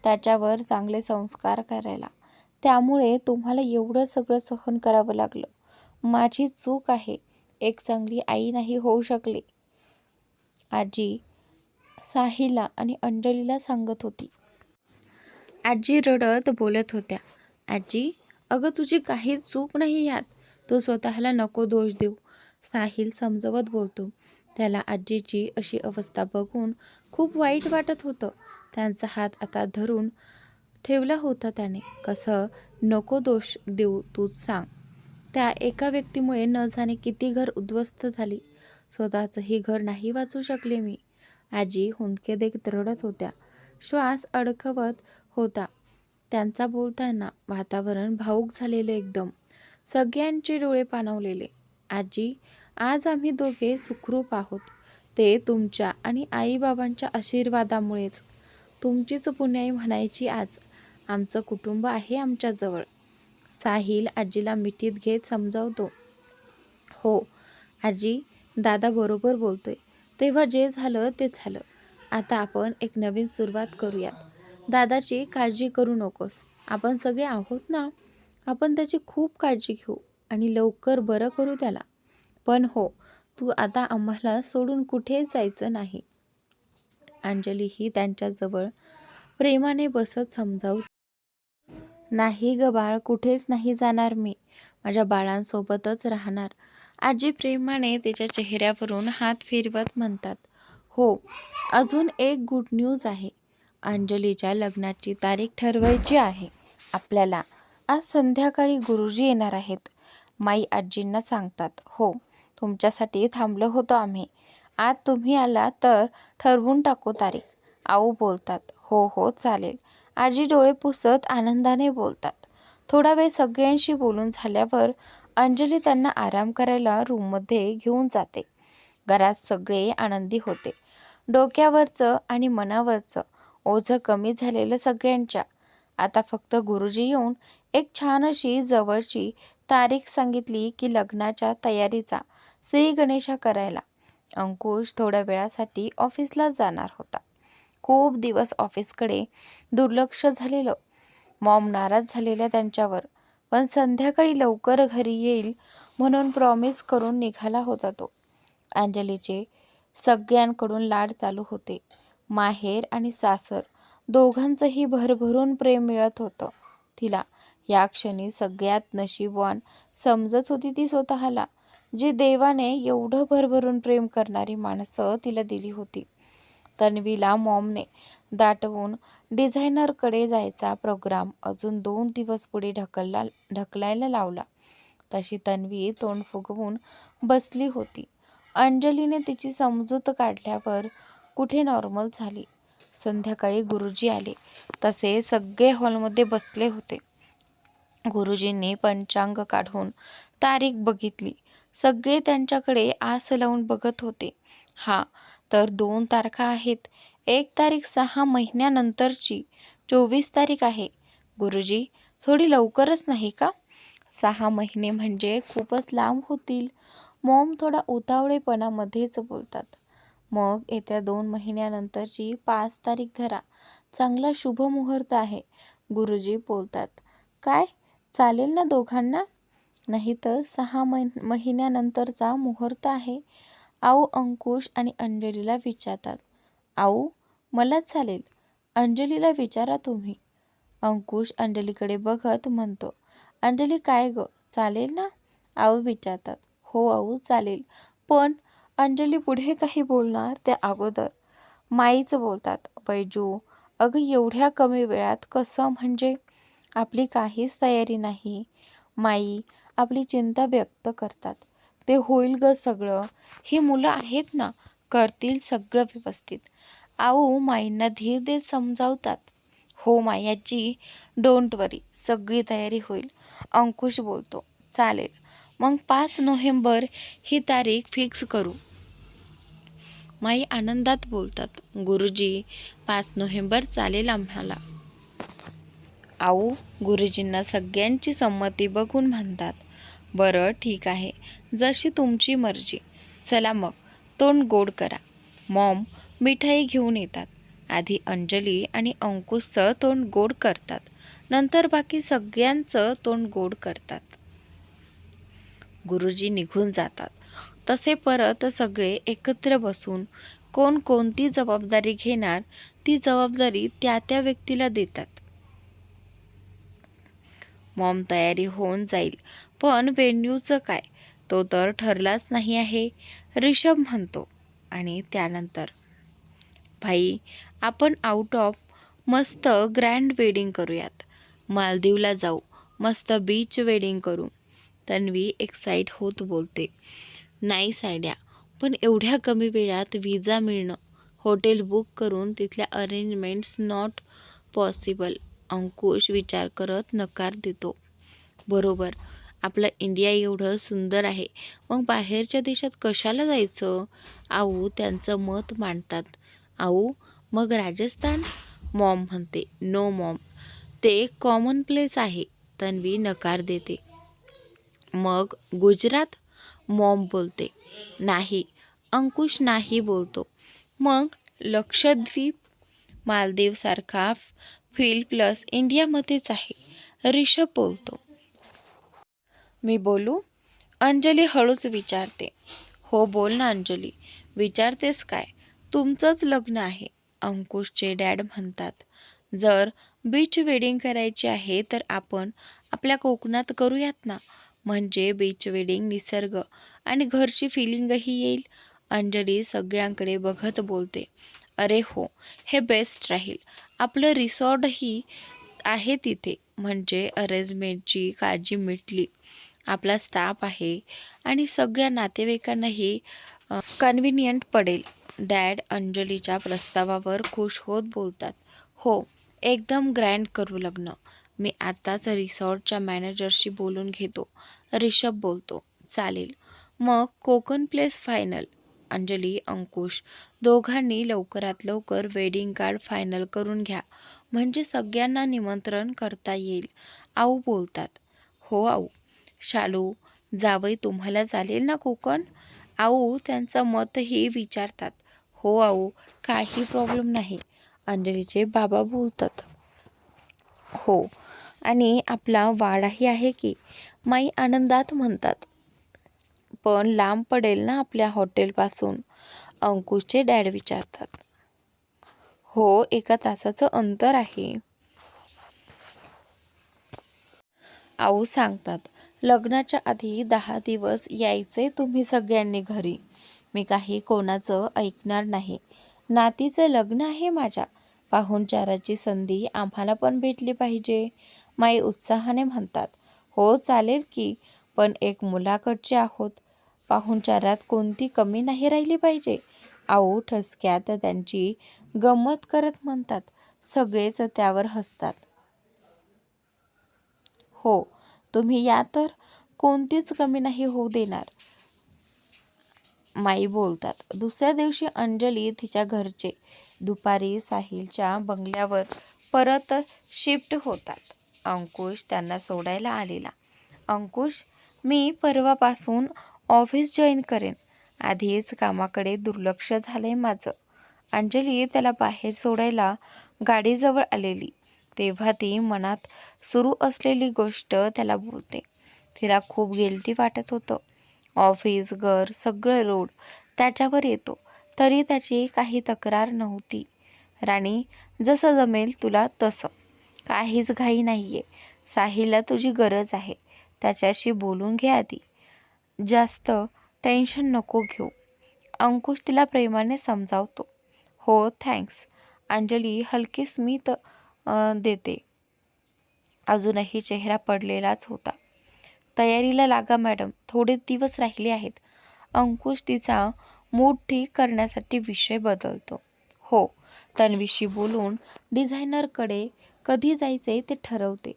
S1: त्याच्यावर चांगले संस्कार करायला. त्यामुळे तुम्हाला एवढं सगळं सहन करावं लागलं. माझी चूक आहे. एक चांगली आई नाही होऊ शकले. आजी साहिलला आणि अंजलीला सांगत होती. आजी रडत बोलत होत्या. आजी अगं तुझी काहीच चूक नाही यात. तू स्वतःला नको दोष देऊ. साहिल समजवत बोलतो. त्याला आजीची अशी अवस्था बघून खूप वाईट वाटत होतं. त्यांचा हात आता धरून ठेवला होता त्याने. कसं नको दोष देऊ तूच सांग. त्या एका व्यक्तीमुळे न जाणे किती घर उद्ध्वस्त झाली. स्वतःचंही घर नाही वाचू शकले मी. आजी हुंदके देत रडत होत्या. श्वास अडकवत होता त्यांचा. बोलताना वातावरण भावूक झालेलं एकदम. सगळ्यांचे डोळे पाणावलेले. आजी, आज आम्ही दोघे सुखरूप आहोत. ते तुमच्या आणि आईबाबांच्या आशीर्वादामुळेच. तुमचीच पुण्याई म्हणायची आज. आमचं कुटुंब आहे आमच्याजवळ. साहिल आजीला मिठीत घेत समजावतो. हो आजी, दादा बरोबर बोलतोय. तेव्हा जे झालं ते झालं. आता आपण एक नवीन सुरुवात करूयात. दादाची काळजी करू नकोस. आपण सगळे आहोत ना. आपण त्याची खूप काळजी घेऊ आणि लवकर बरं करू त्याला. पण हो, तू आता आम्हाला सोडून कुठेच जायचं नाही. अंजलीही त्यांच्याजवळ प्रेमाने बसत समजावू. नाही ग बाळ, कुठेच नाही जाणार मी. माझ्या बाळांसोबतच राहणार. आजी प्रेमाने तिच्या चेहऱ्यावरून हात फिरवत म्हणतात. हो, अजून एक गुड न्यूज आहे. अंजलीच्या लग्नाची तारीख ठरवायची आहे आपल्याला. आज संध्याकाळी गुरुजी येणार आहेत. माई आजींना सांगतात. हो, तुमच्यासाठी थांबलो होतो आम्ही. आज तुम्ही आला तर ठरवून टाकू तारीख. आऊ बोलतात. हो हो चालेल. आजी डोळे पुसत आनंदाने बोलतात. थोडा वेळ सगळ्यांशी बोलून झाल्यावर अंजली त्यांना आराम करायला रूममध्ये घेऊन जाते. घरात सगळे आनंदी होते. डोक्यावरचं आणि मनावरचं ओझं कमी झालेलं सगळ्यांच्या. आता फक्त गुरुजी येऊन एक छान अशी जवळची तारीख सांगितली की लग्नाच्या तयारीचा श्री गणेशा करायला. अंकुश थोड्या वेळासाठी ऑफिसला जाणार होता. खूप दिवस ऑफिसकडे दुर्लक्ष झालेलं. मॉम नाराज झालेल्या त्यांच्यावर. पण संध्याकाळी लवकर घरी येईल म्हणून प्रॉमिस करून निघाला होता तो. अंजलीचे सगळ्यांकडून लाड चालू होते. माहेर आणि सासर दोघांचंही भरभरून प्रेम मिळत होतं तिला. या क्षणी सगळ्यात नशीबवान समजत होती ती स्वतःला, जी देवाने एवढं भरभरून प्रेम करणारी माणसं तिला दिली होती. तन्वीला मॉमने दाटवून डिझायनरकडे जायचा प्रोग्राम अजून 2 दिवस पुढे ढकलायला लावला. तशी तन्वी तोंड फुगवून बसली होती. अंजलीने तिची समजूत काढल्यावर कुठे नॉर्मल झाली. संध्याकाळी गुरुजी आले तसे सगळे हॉलमध्ये बसले होते. गुरुजींनी पंचांग काढून तारीख बघितली. सगळे त्यांच्याकडे आस लावून बघत होते. हा तर 2 तारखा आहेत. एक तारीख 6 महिन्यानंतरची 24 तारीख आहे. गुरुजी, थोडी लवकरच नाही का? 6 महिने म्हणजे खूपच लांब होतील. मॉम थोडा उतावळेपणामध्येच बोलतात. मग येत्या 2 महिन्यानंतरची 5 तारीख धरा. चांगला शुभ मुहूर्त आहे. गुरुजी बोलतात. काय, चालेल ना दोघांना? नाही तर 6 महिन्यानंतरचा मुहूर्त आहे. आऊ अंकुश आणि अंजलीला विचारतात. आऊ, मला चालेल. अंजलीला विचारा तुम्ही. अंकुश अंजलीकडे बघत म्हणतो. अंजली, काय ग, चालेल ना? आऊ विचारतात. हो आऊ, चालेल. पण अंजली पुढे काही बोलणार त्या अगोदर माईच बोलतात. बैजू, अगं एवढ्या कमी वेळात कसं, म्हणजे आपली काहीच तयारी नाही. माई आपली चिंता व्यक्त करतात. ते होईल ग सगळं. ही मुलं आहेत ना, करतील सगळं व्यवस्थित. आऊ माईंना धीर देत समजावतात. हो मायाजी, डोंट वरी, सगळी तयारी होईल. अंकुश बोलतो. चालेल, मग 5 नोव्हेंबर ही तारीख फिक्स करू. माई आनंदात बोलतात. गुरुजी, 5 नोव्हेंबर चालेल आम्हाला. आऊ गुरुजींना सगळ्यांची संमती बघून म्हणतात. बरं ठीक आहे, जशी तुमची मर्जी. चला मग, तोंड गोड करा. मॉम मिठाई घेऊन येतात. आधी अंजली आणि अंकुशचं तोंड गोड करतात. नंतर बाकी सगळ्यांचं तोंड गोड करतात. गुरुजी निघून जातात. तसे परत सगळे एकत्र बसून कोण कोणती जबाबदारी घेणार ती जबाबदारी त्या त्या व्यक्तीला देतात. मॉम तयारी होऊन जाईल, पण वेन्यूचं काय, तो तर ठरलाच नाही आहे, ऋषभ म्हणतो. आणि त्यानंतर भाई, आपण आउट ऑफ मस्त ग्रँड वेडिंग करूयात. मालदीवला जाऊ, मस्त बीच वेडिंग करू. तन्वी एक्साइट होत बोलते. नाईस आयडिया, पण एवढ्या कमी वेळात विजा मिळणं, हॉटेल बुक करून तिथल्या अरेंजमेंट्स नॉट पॉसिबल. अंकुश विचार करत नकार देतो. बरोबर, आपलं इंडिया एवढं सुंदर आहे, मग बाहेरच्या देशात कशाला जायचं? आऊ त्यांचं मत मांडतात. आऊ, मग राजस्थान? मॉम म्हणते, नो मॉम, ते कॉमन प्लेस आहे. तन्वी नकार देते. मग गुजरात? मॉम बोलते, नाही. अंकुश नाही बोलतो. मग लक्षद्वीप? मालदीवसारखा फील प्लस इंडियामध्येच आहे. ऋषभ बोलतो. मी बोलू? अंजली हळूच विचारते. हो बोल ना अंजली, विचारतेस काय? तुमचंच लग्न आहे. अंकुशचे डॅड म्हणतात, जर बीच वेडिंग करायची आहे तर आपण आपल्या कोकणात करूयात ना. म्हणजे बीच वेडिंग, निसर्ग आणि घरची फिलिंगही येईल. अंजली सगळ्यांकडे बघत बोलते, अरे हो, हे बेस्ट राहील. आपलं रिसॉर्टही आहे तिथे, म्हणजे अरेंजमेंटची काळजी मिटली. आपला स्टाफ आहे आणि सगळ्या नातेवाईकांनाही कन्व्हिनियंट पडेल. डॅड अंजलीच्या प्रस्तावावर खुश होत बोलतात, हो, एकदम ग्रँड करू लग्न. मी आताच रिसॉर्टच्या मॅनेजरशी बोलून घेतो. ऋषभ बोलतो, चालेल. मग कोकण प्लेस फायनल. अंजली, अंकुश दोघांनी लवकरात लवकर वेडिंग कार्ड फायनल करून घ्या, म्हणजे सगळ्यांना निमंत्रण करता येईल. आऊ बोलतात, हो आऊ. शालू, जावई तुम्हाला चालेल ना कोकण? आऊ त्यांचं मतही विचारतात. हो आऊ, काही प्रॉब्लेम नाही. अंजलीचे बाबा बोलतात, हो, आणि आपला वाडाही आहे की. माई आनंदात म्हणतात, पण लांब पडेल ना आपल्या हॉटेलपासून? अंकुशचे डॅड विचारतात. हो, 1 तासाचं अंतर आहे. आऊ सांगतात, लग्नाच्या आधी 10 दिवस यायचे तुम्ही सगळ्यांनी घरी. मी काही कोणाचं ऐकणार नाही. नातीचं लग्न आहे माझ्या. पाहुणचाराची संधी आम्हाला पण भेटली पाहिजे. माई उत्साहाने म्हणतात, हो चालेल की, पण एक मुलाकडचे आहोत. पाहुणचारात कोणती कमी नाही राहिली पाहिजे. आऊ ठसक्यात त्यांची गंमत करत म्हणतात. सगळेच त्यावर हसतात. हो, तुम्ही या तर, कोणतीच कमी नाही होऊ देणार. माई बोलतात. दुसऱ्या दिवशी अंजली तिच्या घरचे दुपारी साहिलच्या बंगल्यावर परत शिफ्ट होतात. अंकुश त्यांना सोडायला आलेला. अंकुश, मी परवापासून ऑफिस जॉईन करेन. आधीच कामाकडे दुर्लक्ष झालंय माझं. अंजली त्याला बाहेर सोडायला गाडीजवळ आलेली तेव्हा ती मनात सुरू असलेली गोष्ट त्याला बोलते. तिला खूप गिल्टी वाटत होतं. ऑफिस, घर, सगळं लोड त्याच्यावर येतो, तरी त्याची काही तक्रार नव्हती. राणी, जसं जमेल तुला तसं. काहीच घाई नाहीये. साहिलला तुझी गरज आहे. त्याच्याशी बोलून घे आधी. जास्त टेन्शन नको घेऊ. अंकुश तिला प्रेमाने समजावतो. हो, थँक्स. अंजली हलकी स्मित देते. अजूनही चेहरा पडलेलाच होता. तयारीला लागा मॅडम, थोडे दिवस राहिले आहेत. अंकुश तिचा मूड ठीक करण्यासाठी विषय बदलतो. हो, तन्वीशी बोलून डिझायनरकडे कधी जायचे ते ठरवते.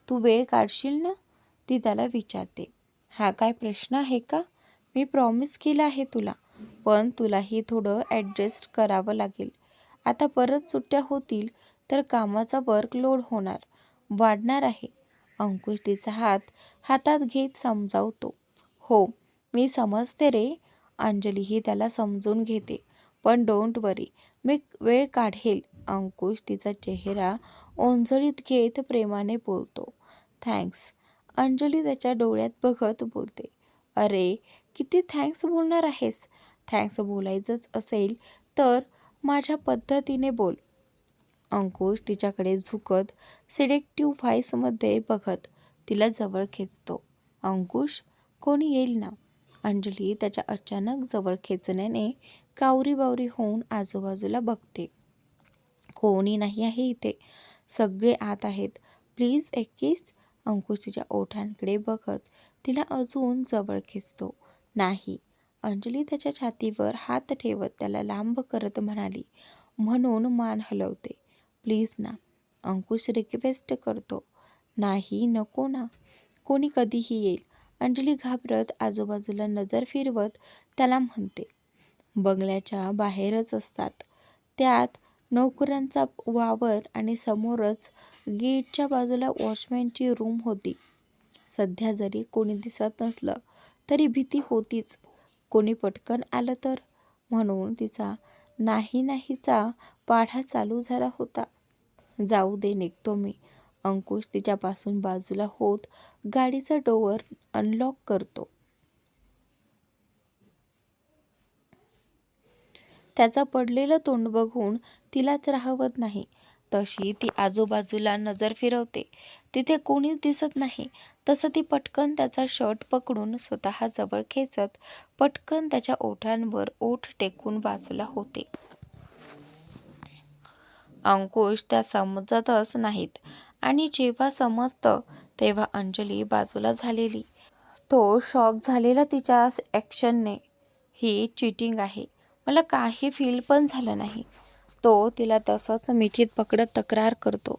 S1: तू वेळ काढशील ना? ती त्याला विचारते. हा काय प्रश्न आहे का? मी प्रॉमिस केलं आहे तुला, पण तुलाही थोडं ॲडजस्ट करावं लागेल. आता परत सुट्ट्या होतील तर कामाचा वर्कलोड वाढणार आहे. अंकुश तिचा हात हातात घेत समजावतो. हो, मी समजते रे. अंजलीही त्याला समजून घेते. पण डोंट वरी, मी वेळ काढेल. अंकुश तिचा चेहरा ओंजळीत घेत प्रेमाने बोलतो. थँक्स. अंजली त्याच्या डोळ्यात बघत बोलते. अरे, किती थँक्स बोलणार आहेस? थँक्स बोलायचंच असेल तर माझ्या पद्धतीने बोल. अंकुश तिच्याकडे झुकत सिलेक्टिव्ह व्हॉईसमध्ये बघत तिला जवळ खेचतो. अंकुश, कोणी येईल ना? अंजली त्याच्या अचानक जवळ खेचण्याने कावरीबावरी होऊन आजूबाजूला बघते. कोणी नाही आहे इथे. सगळे आत आहेत. प्लीज एक किस. अंकुश तिच्या ओठांकडे बघत तिला अजून जवळ खेचतो. नाही. अंजली त्याच्या छातीवर हात ठेवत त्याला लांब करत म्हणाली. म्हणून मान हलवते. प्लीज ना. अंकुश रिक्वेस्ट करतो. नाही, नको ना. कोणी कधीही येईल. अंजली घाबरत आजूबाजूला नजर फिरवत त्याला म्हणते. बंगल्याच्या बाहेरच असतात, त्यात नोकरांचा वावर आणि समोरच गेटच्या बाजूला वॉचमॅनची रूम होती. सध्या जरी कोणी दिसत नसलं तरी भीती होतीच, कोणी पटकन आलं तर, म्हणून तिचा नाही नाहीचा पाढा चालू झाला होता. जाऊ दे, निघतो मी. अंकुश तिच्यापासून बाजूला होत गाडीचा डोअर अनलॉक करतो. त्याचं पडलेलं तोंड बघून तिलाच राहवत नाही. तशी ती आजूबाजूला नजर फिरवते. तिथे कोणीच दिसत नाही. तसं ती पटकन त्याचा शर्ट पकडून स्वतः जवळ खेचत पटकन त्याच्या ओठांवर ओठ टेकून बाजूला होते. अंकुश त्या समजतच नाहीत आणि जेव्हा समजतं तेव्हा अंजली बाजूला झालेली. तो शॉक झालेला तिच्या ॲक्शनने. ही चीटिंग आहे. मला काही फील पण झालं नाही. तो तिला तसंच मिठीत पकडत तक्रार करतो.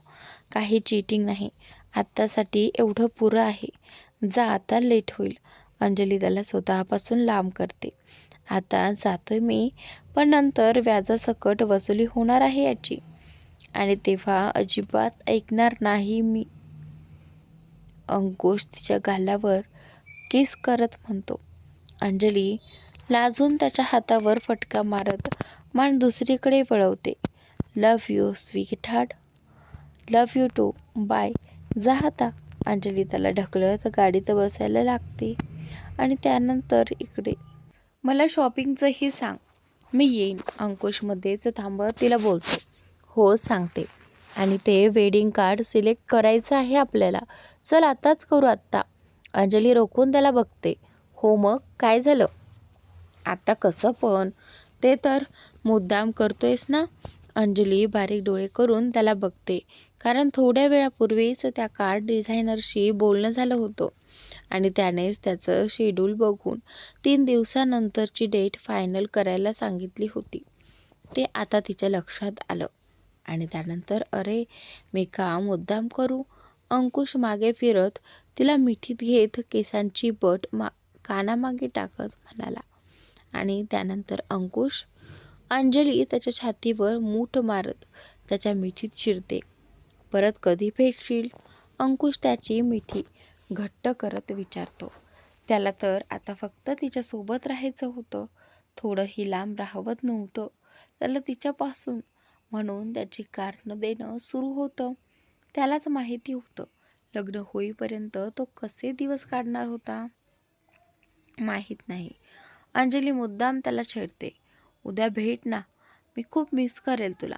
S1: काही चीटिंग नाही. आत्तासाठी एवढं पुरं आहे. जा, आता लेट होईल. अंजली त्याला स्वतःपासून लांब करते. आता जातोय मी, पण नंतर व्याजासकट वसुली होणार आहे याची, आणि तेव्हा अजिबात ऐकणार नाही मी. अंकुश तिच्या गालावर किस करत म्हणतो. अंजली लाजून त्याच्या हातावर फटका मारत मान दुसरीकडे वळवते. Love you sweetheart. Love you too. Bye. जा आता. अंजली त्याला ढकलत गाडीत बसायला लागते. आणि त्यानंतर इकडे मला शॉपिंगचंही सांग. मी येईन. अंकुश मध्येच थांबत तिला बोलतो. हो, सांगते. आणि ते वेडिंग कार्ड सिलेक्ट करायचं आहे आपल्याला. चल आत्ताच करू. आत्ता. अंजली रोखून त्याला बघते. हो, मग काय झालं? आता कसं पण? ते तर मुद्दाम करतोयस ना? अंजली बारीक डोळे करून त्याला बघते. कारण थोड्या वेळापूर्वीच त्या कार्ड डिझायनरशी बोलणं झालं होतं आणि त्यानेच त्याचं शेड्यूल बघून 3 दिवसानंतरची डेट फायनल करायला सांगितली होती. ते आता तिच्या लक्षात आलं. आणि त्यानंतर अरे, मी का मुद्दाम करू? अंकुश मागे फिरत तिला मिठीत घेत केसांची बट कानामागे टाकत म्हणाला. आणि त्यानंतर अंकुश. अंजली त्याच्या छातीवर मूठ मारत त्याच्या मिठीत शिरते. परत कधी भेटशील? अंकुश त्याची मिठी घट्ट करत विचारतो. त्याला तर आता फक्त तिच्यासोबत राहायचं होतं. थोडंही लांब राहवत नव्हतं त्याला तिच्यापासून, म्हणून त्याची कारणं देणं सुरू होतं. त्यालाच माहिती होतं लग्न होईपर्यंत तो कसे दिवस काढणार होता. माहीत नाही. अंजली मुद्दाम त्याला छेडते. उद्या भेट ना, मी खूप मिस करेल तुला.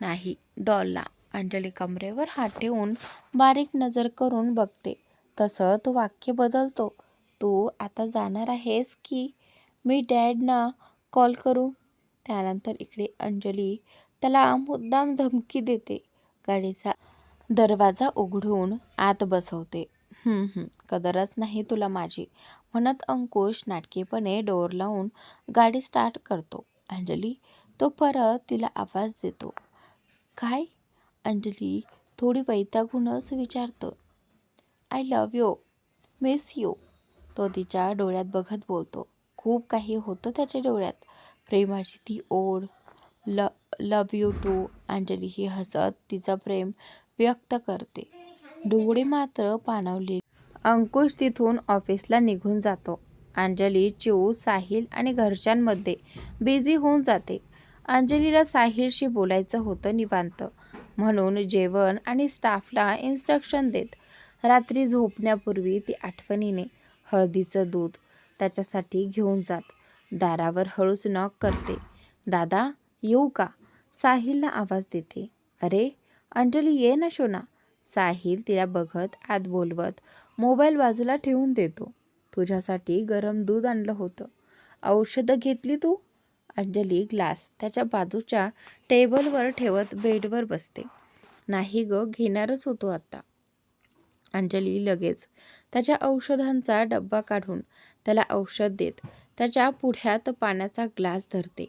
S1: नाही, डॉलला. अंजली कमरेवर हात ठेवून बारीक नजर करून बघते. तसं तो वाक्य बदलतो. तू आता जाणार आहेस की मी डॅडना कॉल करू? त्यानंतर इकडे अंजली त्याला मुद्दाम धमकी देते. गाडीचा दरवाजा उघडून आत बसवते. कदरच नाही तुला माझी, म्हणत अंकुश नाटकीपणे डोअर लावून गाडी स्टार्ट करतो. अंजली. तो परत तिला आवाज देतो. काय? अंजली थोडी वैतागूनच विचारतो. I love you. Miss you. तो तिच्या डोळ्यात बघत बोलतो. खूप काही होतं त्याच्या डोळ्यात. प्रेमाची ती ओढ. Love you too. अंजली ही हसत तिचं प्रेम व्यक्त करते. डोळे मात्र पाणावले. अंकुश तिथून ऑफिसला निघून जातो. अंजली चिऊ, साहिल आणि घरच्यांमध्ये बिझी होऊन जाते. अंजलीला साहिलशी बोलायचं होतं निवांत, म्हणून जेवण आणि स्टाफला इन्स्ट्रक्शन देत रात्री झोपण्यापूर्वी ती आठवणीने हळदीचं दूध त्याच्यासाठी घेऊन जात दारावर हळूच नॉक करते. दादा, येऊ का? साहिलला आवाज देते. अरे अंजली, ये ना शोना. साहिल तिला बघत आत बोलवत मोबाईल बाजूला ठेवून देतो. तुझ्यासाठी गरम दूध आणलं होतं. औषधं घेतली तू? अंजली ग्लास त्याच्या बाजूच्या टेबलवर ठेवत बेडवर बसते. नाही ग, घेणारच होतो आता. अंजली लगेच त्याच्या औषधांचा डब्बा काढून त्याला औषध देत त्याच्या पुढ्यात पाण्याचा ग्लास धरते.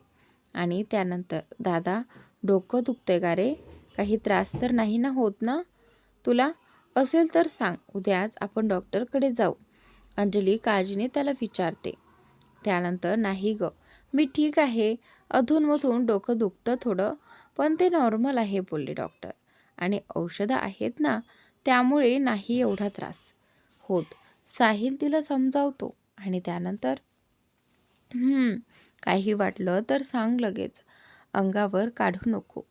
S1: आणि त्यानंतर, दादा, डोकं दुखतंय का रे? काही त्रास तर नाही ना होत ना तुला? असेल तर सांग, उद्याच आपण डॉक्टरकडे जाऊ. अंजली काळजीने त्याला विचारते. त्यानंतर, नाही ग, मी ठीक आहे. अधूनमधून डोकं दुखतं थोडं, पण ते नॉर्मल आहे बोलले डॉक्टर. आणि औषधं आहेत ना, त्यामुळे नाही एवढा त्रास होत. साहिल तिला समजावतो आणि त्यानंतर, काही वाटलं तर सांग लगेच, अंगावर काढू नको.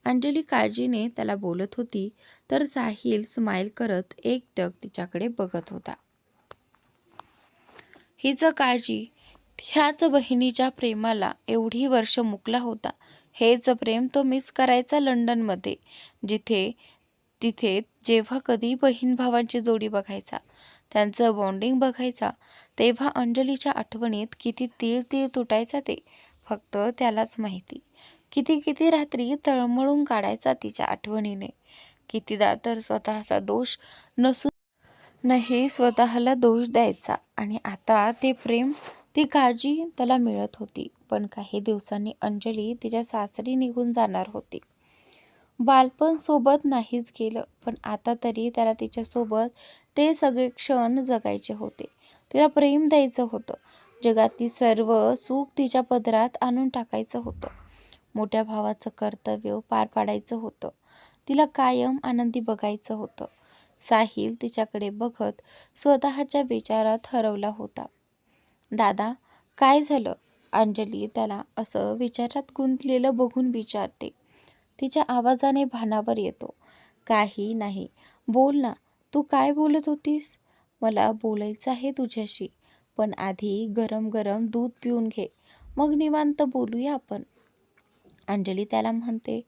S1: अंजली काळजीने त्याला बोलत होती तर साहिल स्माईल करत एकटक तिच्याकडे बघत होता. हिचं काळजी, ह्याच बहिणीच्या प्रेमाला एवढी वर्ष मुकला होता. हेच प्रेम तो मिस करायचा लंडनमध्ये, तिथे जेव्हा कधी बहीण भावांची जोडी बघायचा, त्यांचं बॉन्डिंग बघायचा, तेव्हा अंजलीच्या आठवणीत किती तीळ तीळ तुटायचा ते फक्त त्यालाच माहिती. किती किती रात्री तळमळून काढायचा तिच्या आठवणीने. कितीदा तर स्वतःचा दोष नसून नाही स्वतःला दोष द्यायचा. आणि आता ते प्रेम, ती काळजी त्याला मिळत होती. पण काही दिवसांनी अंजली तिच्या सासरी निघून जाणार होती. बालपण सोबत नाहीच गेलं, पण आता तरी त्याला तिच्यासोबत ते सगळे क्षण जगायचे होते. तिला प्रेम द्यायचं होतं. जगातली सर्व सुख तिच्या पदरात आणून टाकायचं होतं. मोठ्या भावाचं कर्तव्य पार पाडायचं होतं. तिला कायम आनंदी बघायचं होतं. साहिल तिच्याकडे बघत स्वतःच्या विचारात हरवला होता. दादा, काय झालं? अंजली त्याला असं विचारात गुंतलेलं बघून विचारते. तिच्या आवाजाने भानावर येतो. काही नाही, बोल ना, तू काय बोलत होतीस? मला बोलायचं आहे तुझ्याशी, पण आधी गरम गरम दूध पिऊन घे, मग निवांत बोलूया आपण. अंजली त्याला म्हणते,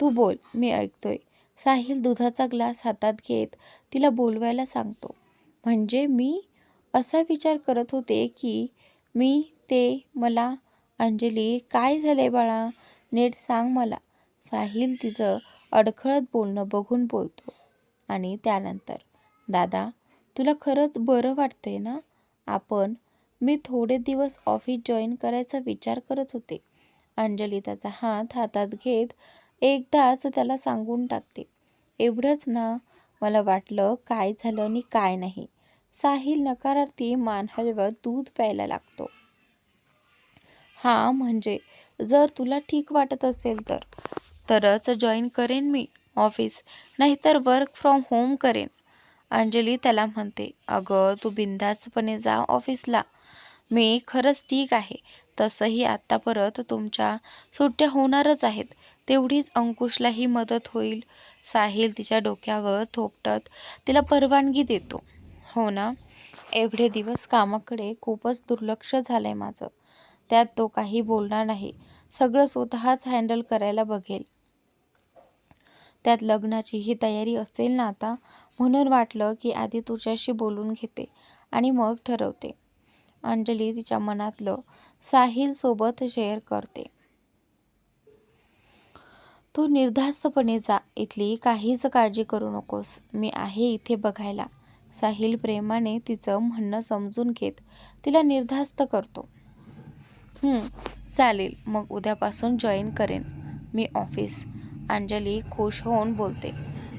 S1: तू बोल, मी ऐकतोय. साहिल दुधाचा ग्लास हातात घेत तिला बोलवायला सांगतो. म्हणजे मी असा विचार करत होते की मला. अंजली, काय झाले बाळा, नीट सांग मला. साहिल तिचं अडखळत बोलणं बघून बोलतो. आणि त्यानंतर, दादा, तुला खरंच बरं वाटतंय ना? मी थोडे दिवस ऑफिस जॉईन करायचा विचार करत होते. अंजली त्याचा हात हातात घेत एकदाच त्याला सांगून टाकते. एवढंच ना? मला वाटलं काय झालं आणि काय नाही. साहिल नकारार्थी मान हलवत दूध प्यायला लागतो. म्हणजे जर तुला ठीक वाटत असेल तरच जॉईन करेन मी ऑफिस, नाहीतर वर्क फ्रॉम होम करेन. अंजली त्याला म्हणते, अगं तू बिंदासपणे जा ऑफिसला. मी खरंच ठीक आहे. तसंही आत्ता परत तुमच्या सुट्ट्या होणारच आहेत, तेवढीच अंकुशलाही मदत होईल. साहिल तिच्या डोक्यावर थोपटत तिला परवानगी देतो. हो ना, एवढे दिवस कामाकडे खूपच दुर्लक्ष झालंय माझं. त्यात तो काही बोलणार नाही. सगळं स्वतःच हँडल करायला बघेल. त्यात लग्नाचीही तयारी असेल ना आता, म्हणून वाटलं की आधी तुझ्याशी बोलून घेते आणि मग ठरवते. अंजली तिच्या मनातलं साहिल सोबत शेअर करते. तू निर्धास्तपणे जा, इथली काहीच काळजी करू नकोस, मी आहे इथे बघायला. साहिल प्रेमाने तिचं म्हणणं समजून घेत तिला निर्धास्त करतो. चालेल, मग उद्यापासून जॉईन करेन मी ऑफिस. अंजली खुश होऊन बोलते.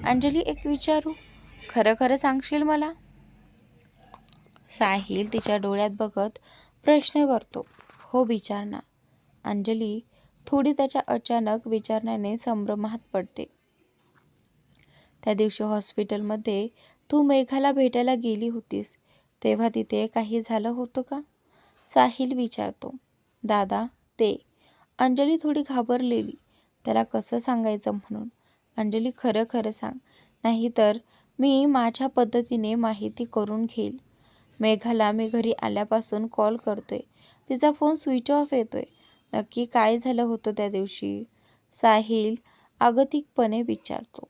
S1: अंजली, एक विचारू, खरं खरं सांगशील मला? साहिल तिच्या डोळ्यात बघत प्रश्न करतो. हो, विचार ना. अंजली थोडी त्याच्या अचानक विचारण्याने संभ्रमात पडते. त्या दिवशी हॉस्पिटलमध्ये तू मेघाला भेटायला गेली होतीस, तेव्हा तिथे काही झालं होतं का? साहिल विचारतो. दादा, अंजली थोडी घाबरलेली. त्याला कसं सांगायचं म्हणून. अंजली, खरं खरं सांग, नाहीतर मी माझ्या पद्धतीने माहिती करून घेईल. मेघाला मी घरी आल्यापासून कॉल करतोय, तिचा फोन स्विच ऑफ येतोय. नक्की काय झालं होतं त्या दिवशी? साहिल अगतिकपणे विचारतो.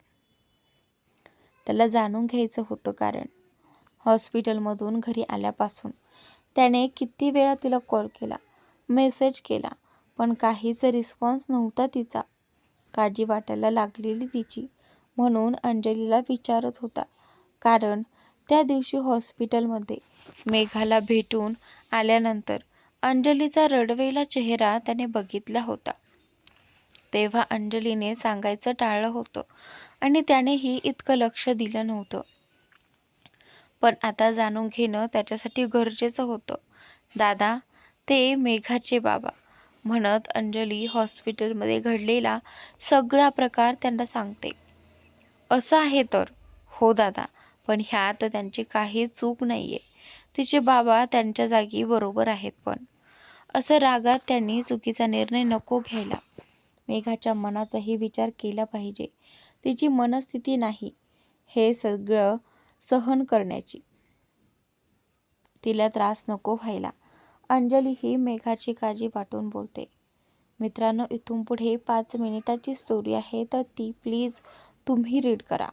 S1: त्याला जाणून घ्यायचं होतं, कारण हॉस्पिटलमधून घरी आल्यापासून त्याने किती वेळा तिला कॉल केला, मेसेज केला, पण काहीच रिस्पॉन्स नव्हता तिचा. काळजी वाटायला लागलेली तिची, म्हणून अंजलीला विचारत होता. कारण त्या दिवशी हॉस्पिटलमध्ये मेघाला भेटून आल्यानंतर अंजलीचा रडवेला चेहरा त्याने बघितला होता. तेव्हा अंजलीने सांगायचं टाळलं होतं आणि त्यानेही इतकं लक्ष दिलं नव्हतं. पण आता जाणून घेणं त्याच्यासाठी गरजेचं होतं. दादा, ते मेघाचे बाबा, म्हणत अंजली हॉस्पिटलमध्ये घडलेला सगळा प्रकार त्यांना सांगते. असं आहे तर? हो दादा, पण ह्यात त्यांची काही चूक नाहीये. तिचे बाबा त्यांच्या जागी बरोबर आहेत. पण असं रागात त्यांनी चुकीचा निर्णय नको घ्यायला. मेघाच्या मनाचाही विचार केला पाहिजे. तिची मनस्थिती नाही हे सगळं सहन करण्याची. तिला त्रास नको व्हायला. अंजली ही मेघाची काळजी वाटून बोलते. मित्रांनो, इथून पुढे 5 मिनिटाची स्टोरी आहे, तर ती प्लीज तुम्ही रीड करा.